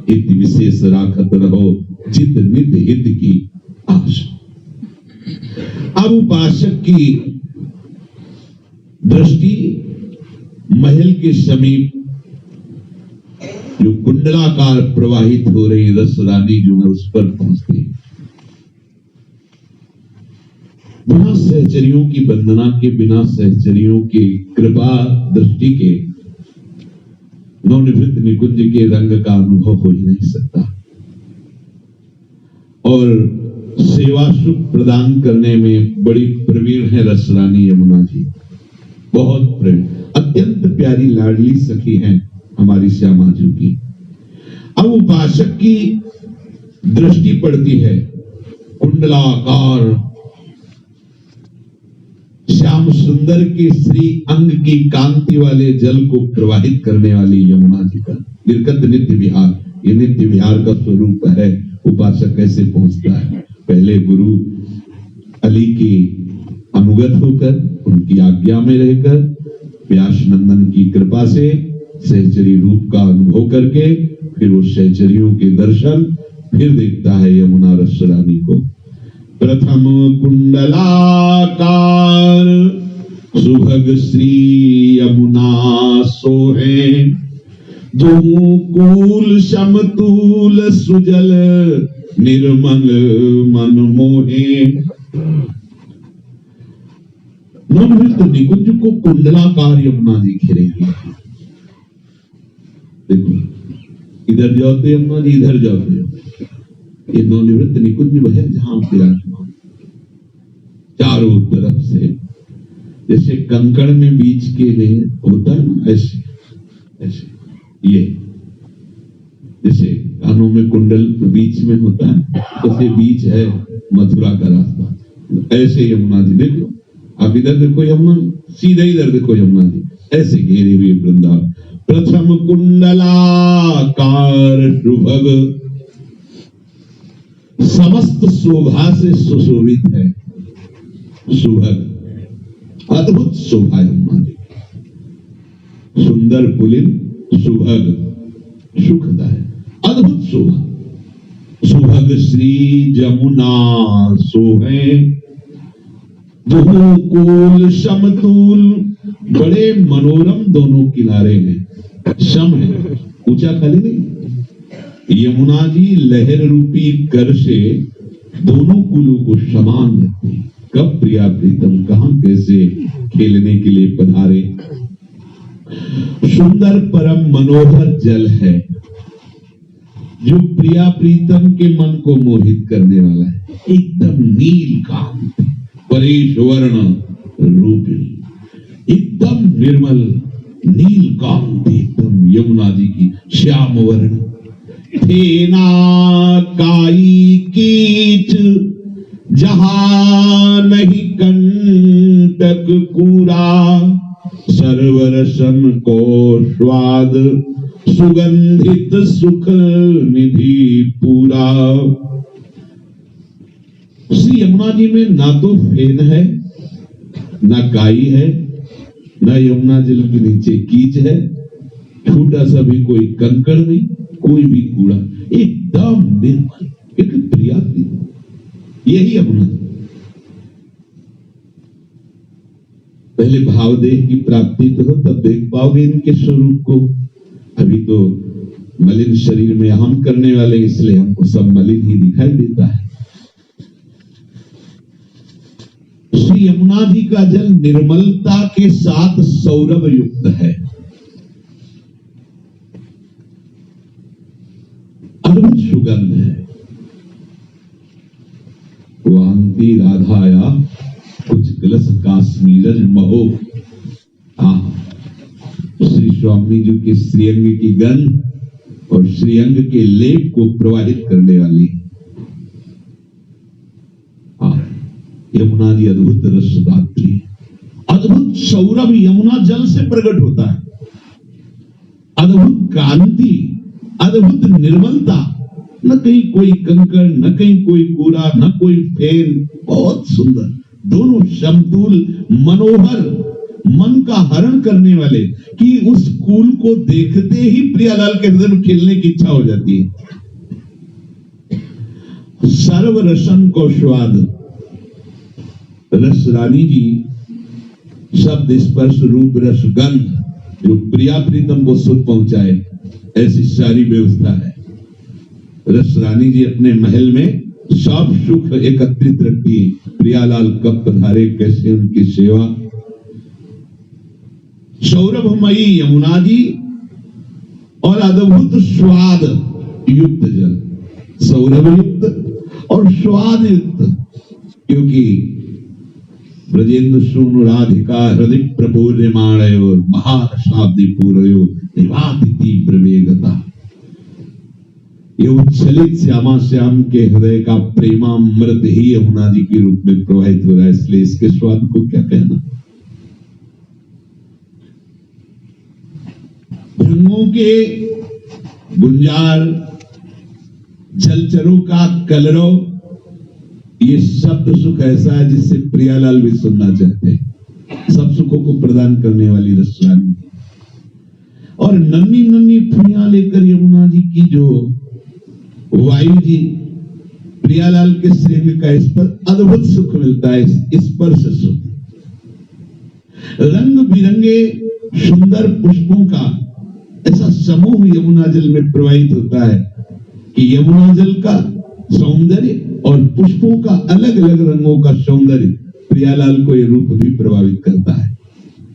हित विशेष राखत रहो, जित नित हित की आशा। अब उपासक की दृष्टि महल के समीप जो कुंडलाकार प्रवाहित हो रही रस रानी जो है उस पर पहुंचती है। बिना सहचरियों की वंदना के, बिना सहचरियों की कृपा दृष्टि के नवनिवृत्त निकुंज के रंग का अनुभव हो ही नहीं सकता। और सेवा सुख प्रदान करने में बड़ी प्रवीण है रस रानी यमुना जी, बहुत प्रेम, अत्यंत प्यारी लाडली सखी हैं हमारी श्यामा जी की। अब उपासक की दृष्टि पड़ती है कुंडलाकार श्याम सुंदर के श्री अंग की कांति वाले जल को प्रवाहित करने वाली यमुना जी का निर्गत नित्य विहार, ये नित्य विहार का स्वरूप है। उपासक कैसे पहुंचता है? पहले गुरु अली के अनुगत होकर, उनकी आज्ञा में रहकर, व्यास नंदन की कृपा से सहचरी रूप का अनुभव करके, फिर वो सहचरियों के दर्शन, फिर देखता है यमुना रस रानी को। प्रथम कुंडलाकार सुभग श्री यमुना सोहे, दुकूल समतूल सुजल निर्मल मन मोहे। नवनिवृत्त निकुंज को कुंडलाकार यमुना जी घेरेंगे। देखो इधर जाओ तो यमुना जी, इधर जाओ तो यमुना। ये नवनिवृत्त निकुंज वह है जहां विराजमान, चारों तरफ से जैसे कंकड़ में बीज के लिए होता है ना, ऐसे ऐसे ये जैसे में कुंडल बीच में होता है, तो ये बीच है मथुरा का रास्ता। ऐसे यमुना जी देखो, आप इधर देखो यमुना, सीधे इधर देखो यमुना जी, ऐसे घेरे हुए वृंदावन। प्रथम कुंडलाकार शुभग, समस्त शोभा से सुशोभित है। सुभग, अद्भुत शोभा यमुना जी, सुंदर पुलिन, सुभग, सुखदायक, अद्भुत शोभा। सुभग श्री जमुना सोहे, बहुकूल समतूल, बड़े मनोरम दोनों किनारे हैं। सम है, ऊंचा खाली नहीं। यमुना जी लहर रूपी कर से दोनों कुलों को समान रखती है। कब प्रिया प्रीतम कहां कैसे खेलने के लिए पधारे। सुंदर परम मनोहर जल है जो प्रिया प्रीतम के मन को मोहित करने वाला है। एकदम नील कांति, परेश वर्ण रूपिणी, एकदम निर्मल नील कांति, एकदम यमुना जी की श्याम वर्ण। फेना काई कीच जहां नहीं कंटक कूरा, सर्वरसन को स्वाद सुगंधित सुख निधि पूरा। श्री यमुना जी में ना तो फेन है, ना काई है, ना यमुना जल के नीचे कीच है, छोटा सा भी कोई कंकड़ नहीं, कोई भी कूड़ा, एकदम निर्मल, एक प्रिया प्रीतम, यही यमुना। पहले भावदेह की प्राप्ति तो हो, तब देख पाओगे इनके स्वरूप को। अभी तो मलिन शरीर में हम करने वाले, इसलिए हमको सब मलिन ही दिखाई देता है। श्री यमुना जी का जल निर्मलता के साथ सौरभ युक्त है, अद्भुत सुगंध है। वांति राधाया कुछ कलश काश्मीर महो। श्री स्वामी जी के श्रीअंग की गंध और श्रीअंग के लेप को प्रवाहित करने वाली यमुना जी अद्भुत रसदात्री, अद्भुत सौरभ यमुना जल से प्रकट होता है। अद्भुत कांति, अद्भुत निर्मलता, न कहीं कोई कंकड़, न कहीं कोई कूड़ा, न कोई फेन, बहुत सुंदर, दोनों समतुल, मनोहर, मन का हरण करने वाले, कि उस कूल को देखते ही प्रियालाल के हृदय में खेलने की इच्छा हो जाती है। सर्व रसन को स्वाद, रस रानी जी शब्द स्पर्श रूप रस गंध जो प्रिया प्रीतम को सुख पहुंचाए, ऐसी सारी व्यवस्था है। रस रानी जी अपने महल में सब सुख एकत्रित रखती है। प्रियालाल कब पधारे, कैसे उनकी सेवा। सौरभमयी यमुना जी और अद्भुत स्वाद युक्त जल, सौरभ युक्त और स्वाद युक्त, क्योंकि ब्रजेंद्र सूनु राधिका हृदय प्रपूर्यमाणयो महारसाब्दी पूरयो निभाति तीव्र वेगता। ये उच्छलित श्यामा श्याम के हृदय का प्रेमामृत ही यमुना जी के रूप में प्रवाहित हो रहा है, इसलिए इसके स्वाद को क्या कहना। भृंगों के गुंजार, जलचरों का कलरव, ये शब्द सुख ऐसा है जिससे प्रियालाल भी सुनना चाहते हैं। सब सुखों को प्रदान करने वाली रस रानी और नन्ही नन्ही फुलियां लेकर यमुना जी की जो वायु जी प्रियालाल के श्रीअंग का, इस पर अद्भुत सुख मिलता है, स्पर्श सुख। रंग बिरंगे सुंदर पुष्पों का ऐसा समूह यमुना जल में प्रवाहित होता है कि यमुना जल का सौंदर्य और पुष्पों का अलग अलग रंगों का सौंदर्य प्रियालाल को ये रूप भी प्रभावित करता है।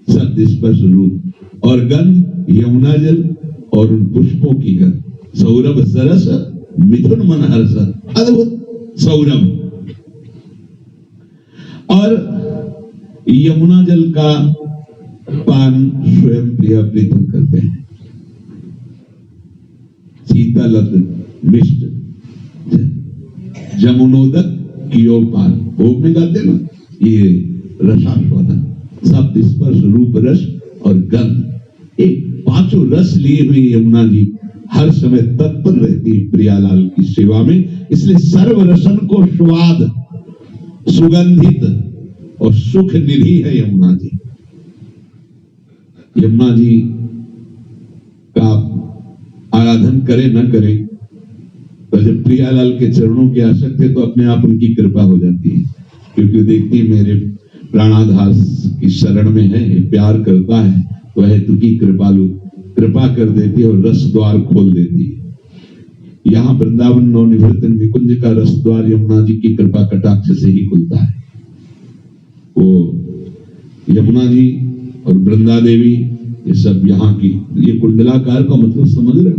शब्द स्पर्श रूप और गंध, यमुना जल और उन पुष्पों की गंध, सौरभ सरस मिथुन मन हर्ष, अद्भुत सौरभ। और यमुना जल का पान स्वयं प्रिया प्रीतम करते हैं। शीतल मिष्ट जमुनोदक कियो पार, भोग में गाते ना, ये रसास्वादन, शब्द स्पर्श रूप रस और गंध, एक पांचों रस लिए हुए यमुना जी हर समय तत्पर रहती है प्रियालाल की सेवा में। इसलिए सर्व रसन को स्वाद, सुगंधित और सुख निधि है यमुना जी। यमुना जी का आराधन करें न करें, तो जब प्रियालाल के चरणों के आसक्त है तो अपने आप उनकी कृपा हो जाती है, क्योंकि देखती मेरे प्राणाधार की शरण में है, प्यार करता है, तो है तुकी कृपालु, कृपा कर देती है और रस द्वार खोल देती है। यहाँ वृंदावन नवनिवर्तन निकुंज का रस द्वार यमुना जी की कृपा कटाक्ष से ही खुलता है। वो यमुना जी और वृंदा देवी, ये सब यहाँ की, ये कुंडलाकार का मतलब समझ रहे हो?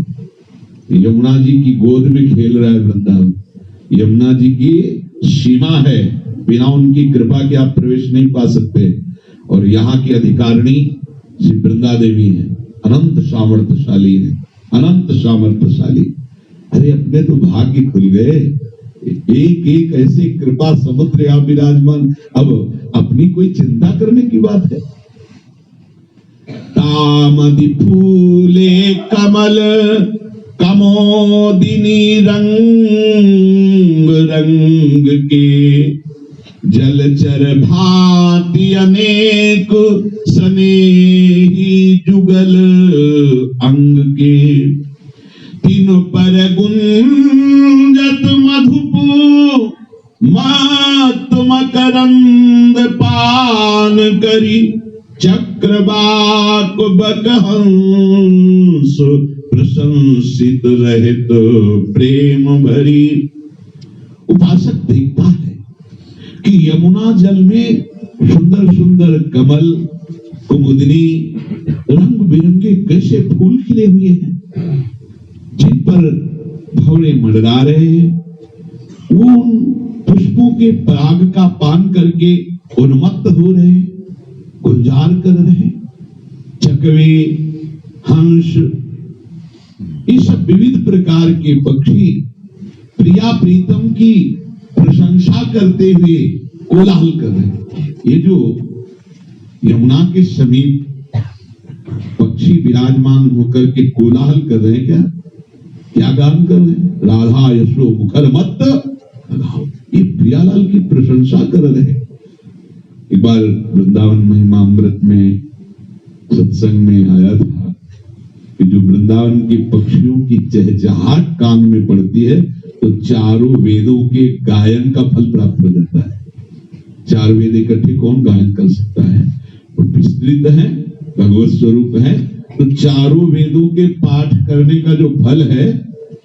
यमुना जी की गोद में खेल रहा है वृंदावन, यमुना जी की सीमा है, बिना उनकी कृपा के आप प्रवेश नहीं पा सकते। और यहाँ की अधिकारिणी श्री वृंदा देवी है, अनंत सामर्थ्यशाली है, अनंत सामर्थ्यशाली। अरे अपने तो भाग्य खुल गए, एक एक ऐसे कृपा समुद्र यहाँ विराजमान, अब अपनी कोई चिंता करने की बात है। तामदि फूले कमल कमोदिनी रंग रंग के, जलचर भांति अनेक स्नेही जुगल अंग के, तीन पर गुंजत मधुप मत मकरंद पान करी, चक्रवाक बकहंस प्रशंसित रहित प्रेम भरी। उपासक देखता है कि यमुना जल में सुंदर सुंदर कमल, कुमुदनी, रंग बिरंगे कैसे फूल खिले हुए हैं, जिन पर भौरे मंडरा रहे हैं। वो उन पुष्पों के पराग का पान करके उन्मत्त हो रहे, गुंजार कर रहे। चकवे, हंस, ये सब विविध प्रकार के पक्षी प्रिया प्रीतम की प्रशंसा करते हुए कोलाहल कर रहे। ये जो यमुना के समीप पक्षी विराजमान होकर के कोलाहल कर रहे हैं, क्या गान कर रहे हैं? राधा यशो मुखर मत लगाओ, ये प्रियालाल की प्रशंसा कर रहे हैं। एक बार वृंदावन महिमामृत में सत्संग में आया था कि जो वृंदावन के पक्षियों की चहचहाट कान में पड़ती है तो चारों वेदों के गायन का फल प्राप्त हो जाता है। चार वेद इकट्ठे कौन गायन कर सकता है? वो विस्तृत है, भगवत स्वरूप है, तो चारों वेदों के पाठ करने का जो फल है,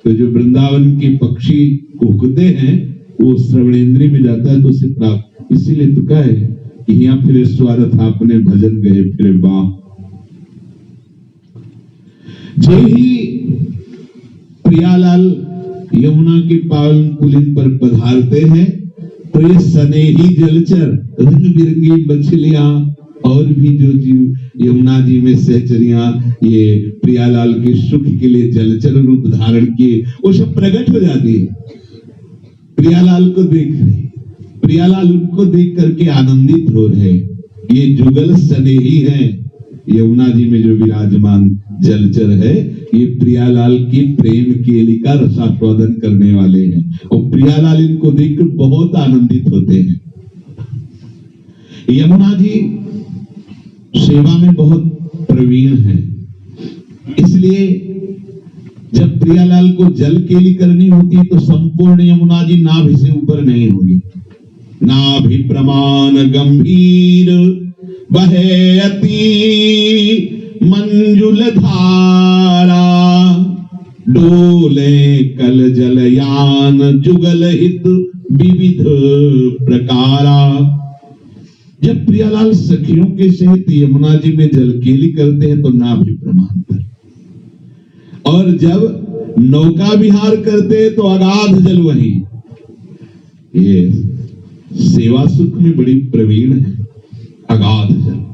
तो जो वृंदावन के पक्षी कुहकते हैं वो श्रवणेंद्रिय में जाता है तो उसे प्राप्त। इसीलिए तो कहा है कि यहाँ फिर स्वार्थ आपने भजन गए फिर बा। जय ही प्रियालाल यमुना के पावन पुलिन पर पधारते हैं तो ये स्नेही जलचर, रंग बिरंगी मछलियां और भी जो जीव यमुना जी में सहचरियां, ये प्रियालाल के सुख के लिए जलचर रूप धारण किए, वो सब प्रकट हो जाती है। प्रियालाल को देख रहे, प्रियालाल उनको देख करके आनंदित हो रहे। ये जुगल स्नेही है, यमुना जी में जो विराजमान जलचर है, ये प्रियालाल की प्रेम केली का रसास्वादन करने वाले हैं और प्रियालाल इनको देखकर बहुत आनंदित होते हैं। यमुना जी सेवा में बहुत प्रवीण है, इसलिए जब प्रियालाल को जल केली करनी होती है तो संपूर्ण यमुना जी नाभि से ऊपर नहीं होगी। नाभि प्रमाण गंभीर बहे अति मंजुल धारा, डोले कल जलयान जुगल हित विविध प्रकारा। जब प्रियालाल सखियों के सहित यमुना जी में जलकेली करते हैं तो नाभि प्रमाण पर, और जब नौका विहार करते हैं तो अगाध जल वहीं। ये सेवा सुख में बड़ी प्रवीण है, अगाध जल।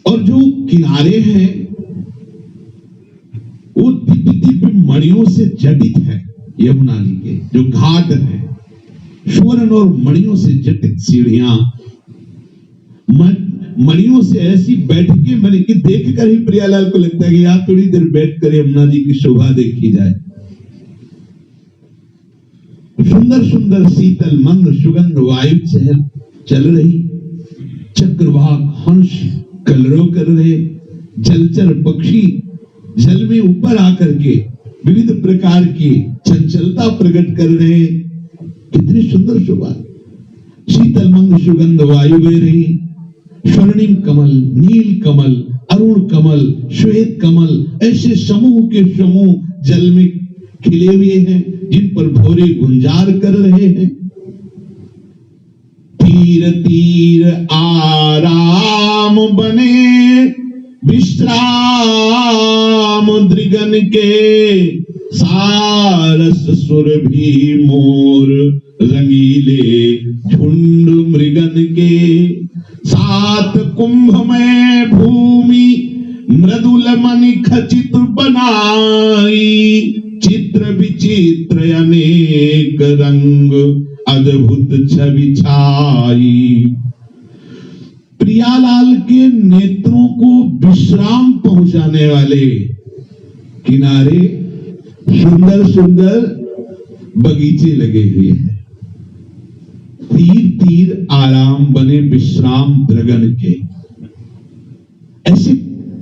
और जो किनारे हैं मणियों से जटित है। यमुना जी के जो घाट है, स्वर्ण और मणियों से जटित सीढ़ियां, मणियों से ऐसी बैठकें बनी कि देखकर ही प्रियालाल को लगता है कि यहाँ थोड़ी देर बैठकर यमुना जी की शोभा देखी जाए। सुंदर सुंदर शीतल मंद सुगंध वायु चल रही, चक्रवाक हंस कलरव कर रहे, जलचर पक्षी जल में ऊपर आकर के विविध प्रकार की चंचलता प्रकट कर रहे। कितनी सुंदर शोभा। शीतल मंद सुगंध वायु बह रही, स्वर्णिम कमल, नील कमल, अरुण कमल, श्वेत कमल, ऐसे समूह के समूह जल में खिले हुए हैं जिन पर भौरे गुंजार कर रहे हैं। तीर तीर आराम बने विश्राम दृगन के, सारस सुर भी मोर रंगीले झुंड मृगन के। सात कुंभ में भूमि मृदुल मणि खचित बनाई, चित्र विचित्र अनेक रंग अद्भुत छवि छाई। प्रियालाल के नेत्रों को विश्राम पहुंचाने वाले किनारे सुंदर सुंदर बगीचे लगे हुए हैं। तीर तीर आराम बने विश्राम द्रगन के, ऐसे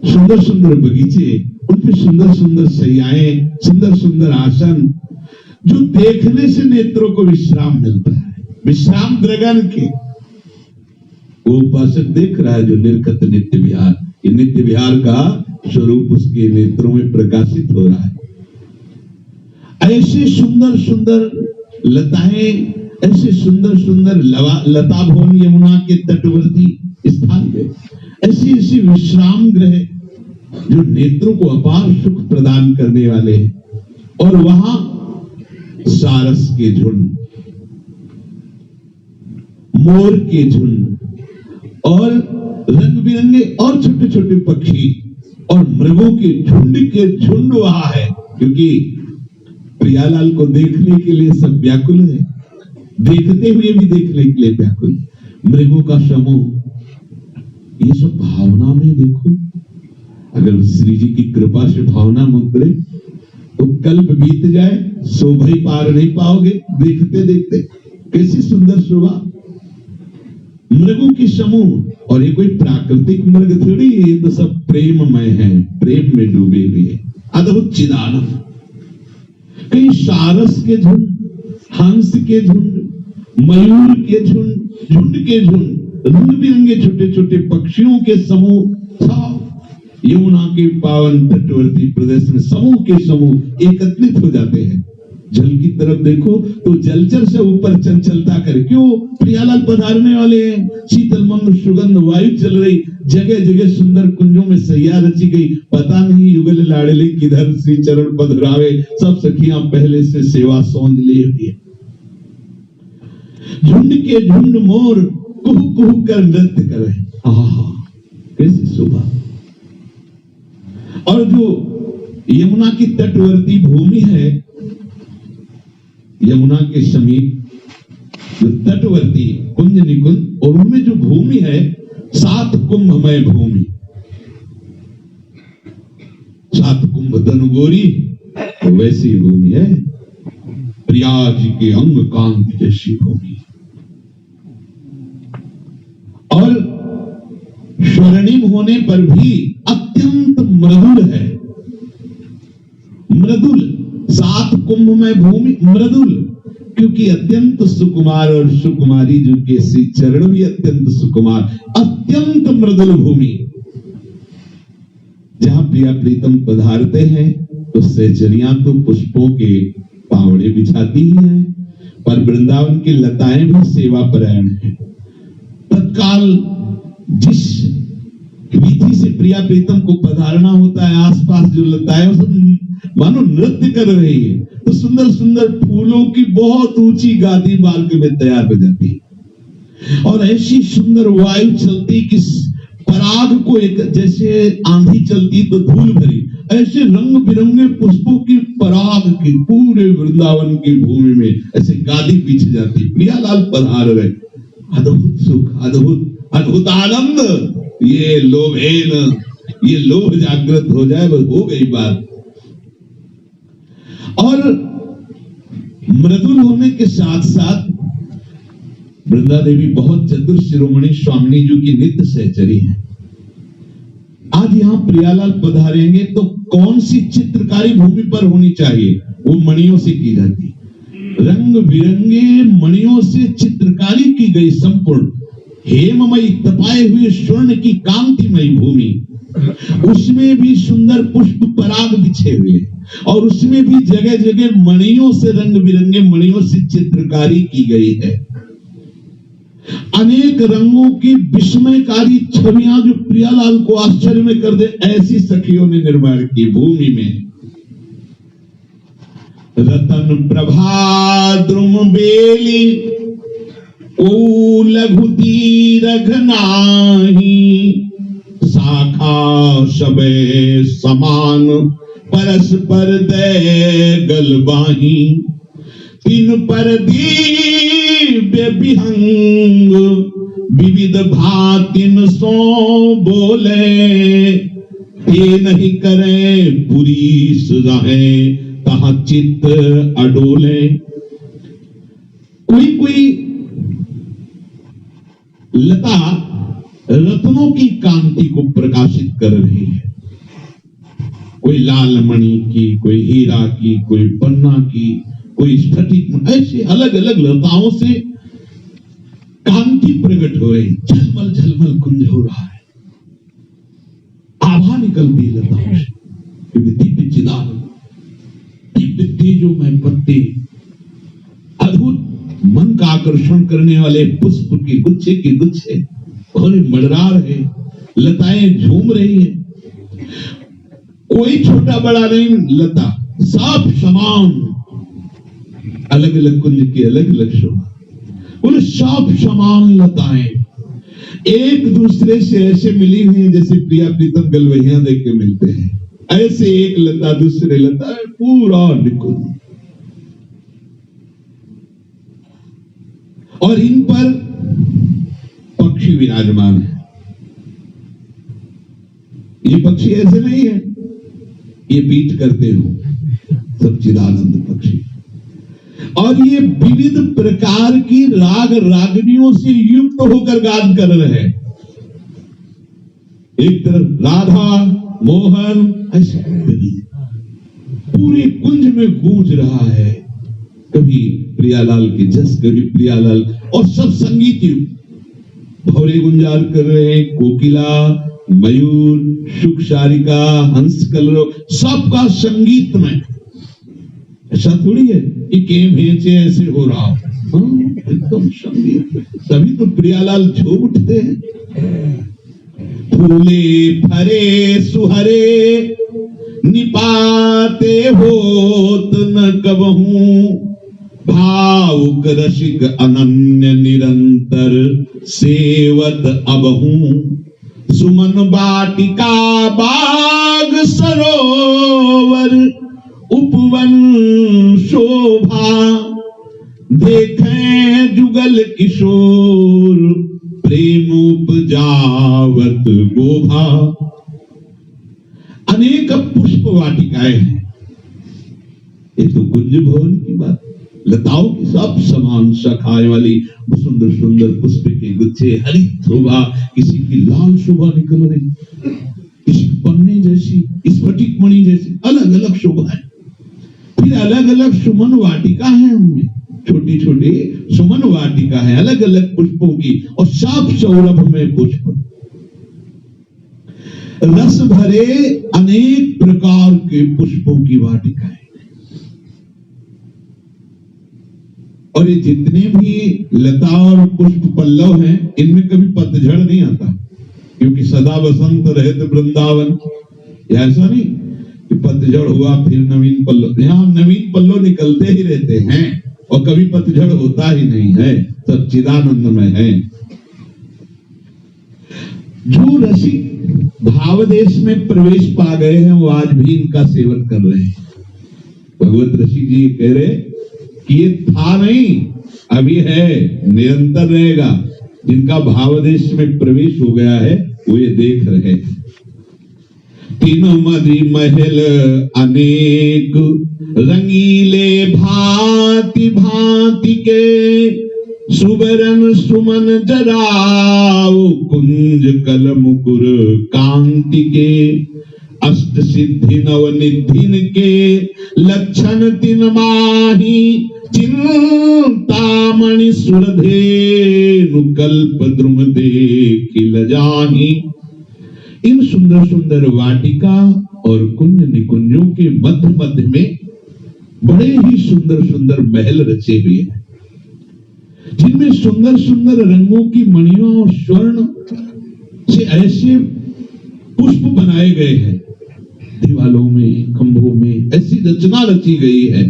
सुंदर सुंदर बगीचे, उनपे सुंदर सुंदर सैयाएं, सुंदर सुंदर आसन, जो देखने से नेत्रों को विश्राम मिलता है। विश्राम द्रगन के वो उपासक देख रहा है जो निर्कत नित्य विहार, ये नित्य विहार का स्वरूप उसके नेत्रों में प्रकाशित हो रहा है। ऐसे सुंदर सुंदर लताएं, ऐसे सुंदर सुंदर लता भवन यमुना के तटवर्ती स्थान पे ऐसी ऐसी विश्राम गृह जो नेत्रों को अपार सुख प्रदान करने वाले हैं। और वहां सारस के झुंड, मोर के झुंड और रंग बिरंगे और छोटे छोटे पक्षी और मृगों के झुंड वहां है, क्योंकि प्रियालाल को देखने के लिए सब व्याकुल है, देखते हुए भी देखने के लिए व्याकुल। मृगों का समूह, ये सब भावना में देखो, अगर श्री जी की कृपा से भावना मुद्रे तो कल्प बीत जाए, शोभा ही पार नहीं पाओगे। देखते देखते कैसी सुंदर शोभा, मृगों की समूह। और ये कोई प्राकृतिक मृग थोड़ी, ये तो सब प्रेममय है, प्रेम में डूबे हुए, अद्भुत चिदानंद। कहीं सारस के झुंड, हंस के झुंड, मयूर के झुंड, झुंड के झुंड, रंग बिरंगे छोटे छोटे पक्षियों के समूह, यमुना के पावन तटवर्ती प्रदेश में समूह के समूह एकत्रित हो जाते हैं। जल की तरफ देखो तो जलचर से ऊपर चंचलता कर, क्यों? प्रियालाल पधारने वाले हैं। शीतल मंद सुगंध वायु चल रही, जगह जगह सुंदर कुंजों में सैया रची गई। पता नहीं युगल लाडले किधर श्री चरण पधरावे, सब सखियां पहले से सेवा सौंध लिए हुए। झुंड के झुंड मोर कुहू कुहू कर नृत्य करे, आहा कैसी शोभा। और जो यमुना की तटवर्ती भूमि है, यमुना के समीप जो तटवर्ती कुंज निकुंज, और उनमें जो भूमि है 7 कुंभमय भूमि, 7 कुंभ धनुगोरी, तो वैसी भूमि है। प्रिया जी के अंग कांति जैसी भूमि, और स्वर्णिम होने पर भी अत्यंत मृदुल है। मृदुल, 7 कुंभ में भूमि मृदुल, क्योंकि अत्यंत सुकुमार, और सुकुमारी जो के श्री चरण भी अत्यंत सुकुमार, अत्यंत मृदुल भूमि। जहां प्रिया प्रीतम पधारते हैं तो सहचरियां तो पुष्पों के पावड़े बिछाती ही हैं, पर वृंदावन की लताएं भी सेवा परायण हैं। तत्काल जिस विधि से प्रिया प्रीतम को पधारना होता है, आसपास जो लताएं सब मानो नृत्य कर रही है, तो सुंदर सुंदर फूलों की बहुत ऊंची गादी मार्ग में तैयार हो जाती है। और ऐसी सुंदर वायु चलती कि पराग पराग को एक जैसे आंधी चलती तो धूल भरी, ऐसे रंग बिरंगे पुष्पों की पराग की पूरे वृंदावन की भूमि में ऐसे गादी पीछे जाती। प्रियालाल पधार रहे, अद्भुत सुख, अद्भुत अद्भुत आनंद। ये लोभेन, ये लोभ जागृत हो जाए बस हो गई बात। और मृदुल होने के साथ साथ वृंदा देवी बहुत चतुर शिरोमणि स्वामिनी जी की नित्य सहचरी है। आज यहाँ प्रियालाल पधारेंगे तो कौन सी चित्रकारी भूमि पर होनी चाहिए? वो मणियों से की जाती, रंग बिरंगे मणियों से चित्रकारी की गई संपूर्ण हेममयी तपाए हुए स्वर्ण की कांतिमयी भूमि, उसमें भी सुंदर पुष्प पराग बिछे हुए और उसमें भी जगह जगह मणियों से, रंग बिरंगे मणियों से चित्रकारी की गई है। अनेक रंगों की विस्मयकारी छवियां जो प्रियालाल को आश्चर्य में कर दे, ऐसी सखियों ने निर्माण की भूमि में। रतन प्रभा द्रुम बेली ओ लघु तीरघ नाही, शाखा सबे समान परस्पर दे गलबाही, तीन पर दिव्य विहंग विविध भातिन सो बोले, ते नहीं करे पुरीस रहे तहा चित्त अडोले। कोई कोई लता रत्नों की कांति को प्रकाशित कर रही है, कोई लाल मणि की, कोई हीरा की, कोई पन्ना की, कोई स्फटिक, ऐसे अलग अलग लताओं से कांति प्रकट हो रही। झलमल झलमल कुंज हो रहा है, आभा निकलती है लताओं से, क्योंकि दिव्य चिदानंद, दिव्य तेजोमय पत्ते, अद्भुत मन का आकर्षण करने वाले पुष्प के गुच्छे के गुच्छे और मड़रा रहे, लताएं झूम रही है। कोई छोटा बड़ा नहीं, लता सब समान, अलग अलग कुंज की अलग अलग शोभा, उन सब समान लताएं एक दूसरे से ऐसे मिली हुई जैसे प्रिया प्रीतम गलवैया देख के मिलते हैं, ऐसे एक लता दूसरे लता पूरा निकुंज। और इन पर पक्षी विराजमान है। ये पक्षी ऐसे नहीं है ये पीठ करते हो, सब चिदानंद पक्षी। और ये विविध प्रकार की राग रागनियों से युक्त होकर गान कर रहे हैं। एक तरफ राधा मोहन, ऐसे पूरे कुंज में गूंज रहा है, कभी प्रियालाल की जस, कभी प्रियालाल, और सब संगीत भौरे गुंजार कर रहे हैं, कोकिला, मयूर, शुक शारिका, हंस कलरव, सबका संगीत में। ऐसा थोड़ी है कि के भेचे ऐसे हो रहा हो, एकदम संगीत, तभी तो प्रियालाल झूम उठते हैं। फूले फरे सुहरे निपाते होत न कबहू, भावुक रसिक अनन्य निरंतर सेवत अबहू, सुमन बाटिका बाग सरोवर उपवन शोभा, देखें जुगल किशोर प्रेम उपजावत गोभा। अनेक पुष्प वाटिकाएं हैं, ये तो कुंज भवन की बात, लताओं की सब समान शाखाएं वाली सुंदर सुंदर पुष्प के गुच्छे, हरित शोभा, किसी की लाल शोभा निकल रही, किसी पन्ने जैसी, स्फटिक मणि जैसी, अलग अलग शोभा है। फिर अलग अलग सुमन वाटिका है, उनमें छोटी छोटी सुमन वाटिका है अलग अलग पुष्पों की, और सब सौरभ में पुष्प, रस भरे अनेक प्रकार के पुष्पों की वाटिकाएं। और ये जितने भी लता और पुष्प पल्लव हैं, इनमें कभी पतझड़ नहीं आता, क्योंकि सदा बसंत रहित वृंदावन। ऐसा नहीं कि पतझड़ हुआ फिर नवीन पल्लव, यहाँ नवीन पल्लव निकलते ही रहते हैं और कभी पतझड़ होता ही नहीं है, सब चिदानंद में है। जो रसिक भावदेश में प्रवेश पा गए हैं वो आज भी इनका सेवन कर रहे हैं। भगवत ऋषि जी कह रहे कि ये था नहीं, अभी है, निरंतर रहेगा। जिनका भावदेश में प्रवेश हो गया है वो ये देख रहे हैं। तीन मदि महल अनेक रंगीले भांति भांति के, सुबरन सुमन जराओ कुंज कल मुकुर कांति के, अष्ट सिद्धि नव निधिन के लक्षण तीन माही, चिंतामणि सुरधेनु कल्प द्रुम देखिल जाही। इन सुंदर सुंदर वाटिका और कुंज निकुंजों के मध्य मध्य में बड़े ही सुंदर सुंदर महल रचे हुए हैं, जिनमें सुंदर सुंदर रंगों की मणियों और स्वर्ण से ऐसे पुष्प बनाए गए हैं। दीवालों में, खंभों में ऐसी रचना रची गई है।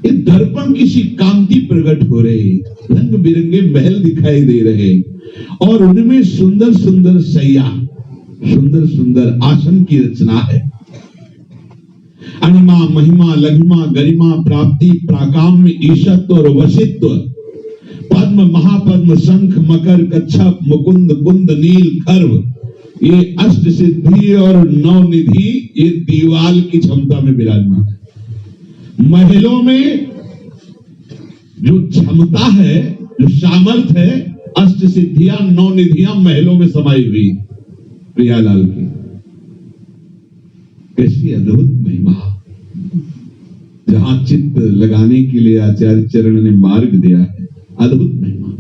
ये दर्पण किसी कांति प्रकट हो रहे, रंग बिरंगे महल दिखाई दे रहे, और उनमें सुंदर सुंदर शैया, सुंदर सुंदर आसन की रचना है। अणिमा, महिमा, लघिमा, गरिमा, प्राप्ति, प्राकाम्य, ईशत्व और वशित्व, पद्म, महापद्म, शंख, मकर, कच्छप, मुकुंद, कुंद, नील, खर्व, ये अष्ट सिद्धि और नौ निधि ये दीवाल की क्षमता में विराजमान है। महलों में जो क्षमता है, जो सामर्थ्य है, अष्ट सिद्धियां, नौ निधियां महलों में समाई हुई। प्रियालाल की कैसी अद्भुत महिमा, जहां चित्त लगाने के लिए आचार्य चरण ने मार्ग दिया है। अद्भुत महिमा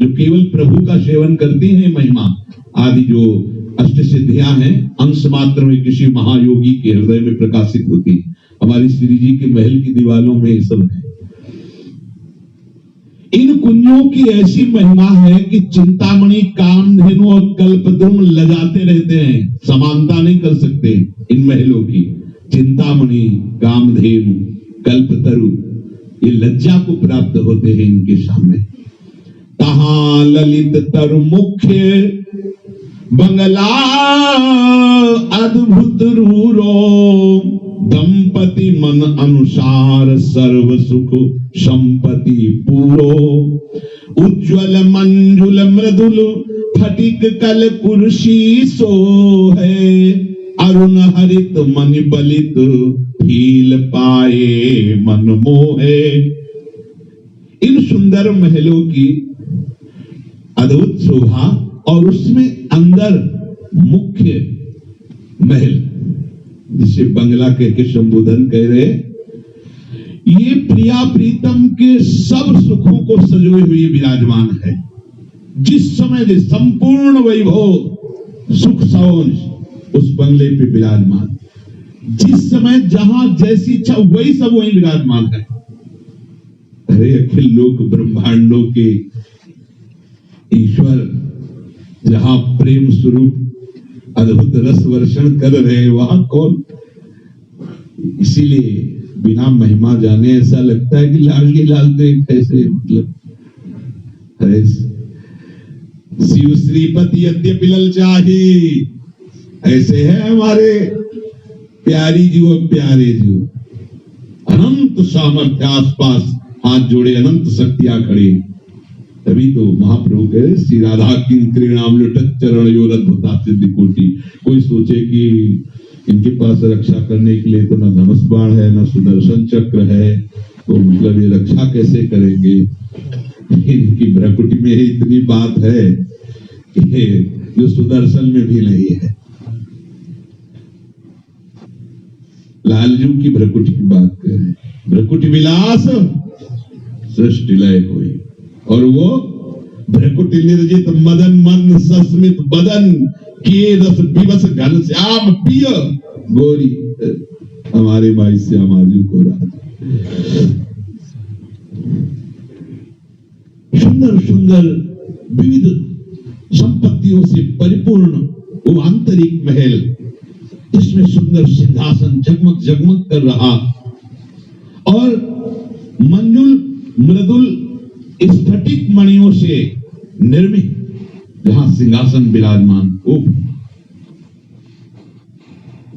जो केवल प्रभु का सेवन करती है। महिमा आदि जो अष्ट सिद्धियां हैं, अंश मात्र में किसी महायोगी के हृदय में प्रकाशित होती। हमारी श्री जी के महल की दीवालों में ये सब है। इन कुंजों की ऐसी महिमा है कि चिंतामणि, कामधेनु और कल्पद्रुम लगाते रहते हैं, समानता नहीं कर सकते इन महलों की। चिंतामणि, कामधेनु, कल्पतरु ये लज्जा को प्राप्त होते हैं इनके सामने। तहां ललित तरु मुख्य बंगला अद्भुत रूरो, दंपति मन अनुसार सर्व सुख संपत्ति पूरो, उज्ज्वल मंजुल मृदुल फटिक कल कुर्सी सो है, अरुण हरित मन बलित फील पाए मन मोहे। इन सुंदर महलों की अद्भुत शोभा और उसमें अंदर मुख्य महल जिसे बंगला कह के संबोधन कह रहे, ये प्रिया प्रीतम के सब सुखों को सजोए हुए विराजमान है। जिस समय जो संपूर्ण वैभव सुख सौंज उस बंगले पे विराजमान, जिस समय जहां जैसी इच्छा वही सब वही विराजमान है। अरे अखिल लोक ब्रह्मांडों के ईश्वर जहां प्रेम स्वरूप अद्भुत रस वर्षण कर रहे, वहां कौन? इसीलिए बिना महिमा जाने ऐसा लगता है कि लाडली लाल देख कैसे, मतलब अरे शिव श्रीपति यद्यपि ललचाही, ऐसे है हमारे प्यारी जी और प्यारे जी। अनंत सामर्थ्य आसपास हाथ जोड़े, अनंत शक्तियां खड़ी। तभी तो महाप्रभु कहे श्री राधा की त्रिनाम लुटत चरण यो अद्भुता सिद्धि कोटि। कोई सोचे कि इनके पास रक्षा करने के लिए तो न धनुष बाण है न सुदर्शन चक्र है, तो मतलब ये रक्षा कैसे करेंगे? इनकी भ्रकुटी में ही इतनी बात है कि जो सुदर्शन में भी नहीं है। लालजू की भ्रकुटी की बात कर रहे, भ्रकुटी विलास सृष्टि लय हुई, और वो भ्रकुटी निर्जित मदन मन सस्मित बदन के रस विवश घन श्याम पिय गोरी। हमारे भाई श्याम आजू को सुंदर सुंदर विविध संपत्तियों से परिपूर्ण वो आंतरिक महल, जिसमें सुंदर सिंहासन जगमग जगमग कर रहा और मंजुल मृदुल स्फटिक मणियों से निर्मित जहां सिंहासन विराजमान, वो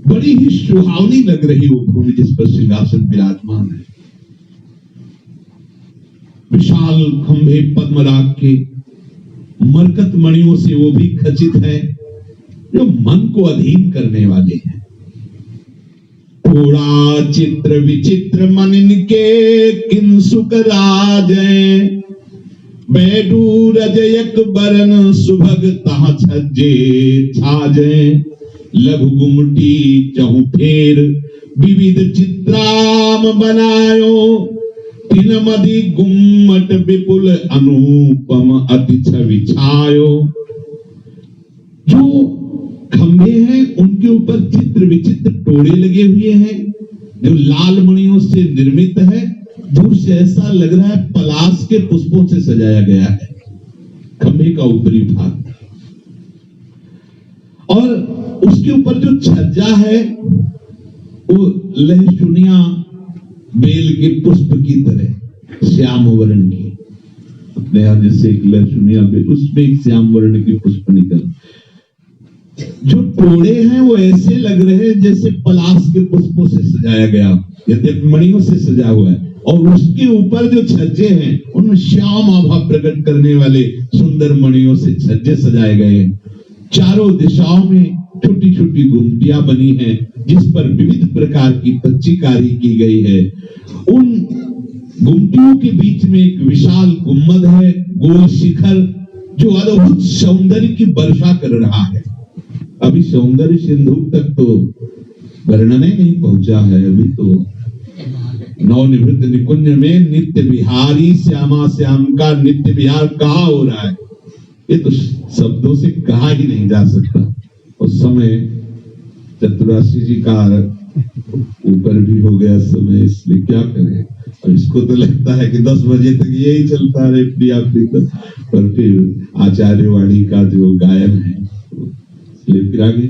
बड़ी ही सुहावनी लग रही वो भूमि जिस पर सिंहासन विराजमान है। विशाल खंभे पद्मराग के मरकत मणियों से वो भी खचित है, जो मन को अधीन करने वाले हैं। थोड़ा चित्र विचित्र मन इनके किंसुक राजै, बैडू रजयक बरन सुभग तह छज्जे छाजै, लघु गुमटी चहु फेर विविध चित्राम बनायो, तीन मदि गुम्मट विपुल अनुपम अति छवि छायो। जो खंभे हैं उनके ऊपर चित्र विचित्र टोड़े लगे हुए हैं, जो लाल मणियों से निर्मित है। दूर से ऐसा लग रहा है पलाश के पुष्पों से सजाया गया है खंभे का ऊपरी भाग, और उसके ऊपर जो छज्जा है वो लहसुनिया बेल के पुष्प की तरह श्याम वर्ण की, अपने यहां जैसे एक लहसुनिया बेल, उसमें एक श्याम वर्ण के पुष्प निकल। जो टोड़े हैं वो ऐसे लग रहे हैं जैसे पलाश के पुष्पों से सजाया गया, यद्यपि मणियों से सजा हुआ है, और उसके ऊपर जो छज्जे हैं उनमें श्याम आभा प्रकट करने वाले सुंदर मणियों से छज्जे सजाए गए। चारों दिशाओं में छोटी छोटी गुमटियां बनी हैं जिस पर विविध प्रकार की पच्चीकारी की गई है। उन गुमटियों के बीच में एक विशाल गुम्बद है, गोल शिखर, जो अद्भुत सौंदर्य की वर्षा कर रहा है। अभी सौंदर्य सिंधु तक तो वर्णन नहीं पहुंचा है, अभी तो नवनिवृत्त निकुंज में नित्य विहारी श्यामा श्याम का नित्य विहार कहा हो रहा है, ये तो शब्दों से कहा ही नहीं जा सकता। उस समय चतुराशी जी का ऊपर भी हो गया समय, इसलिए क्या करें। और इसको तो लगता है कि 10 बजे तक यही चलता रहे प्रिया प्रीतम, पर फिर आचार्य वाणी का जो गायन है इसलिए फिर आगे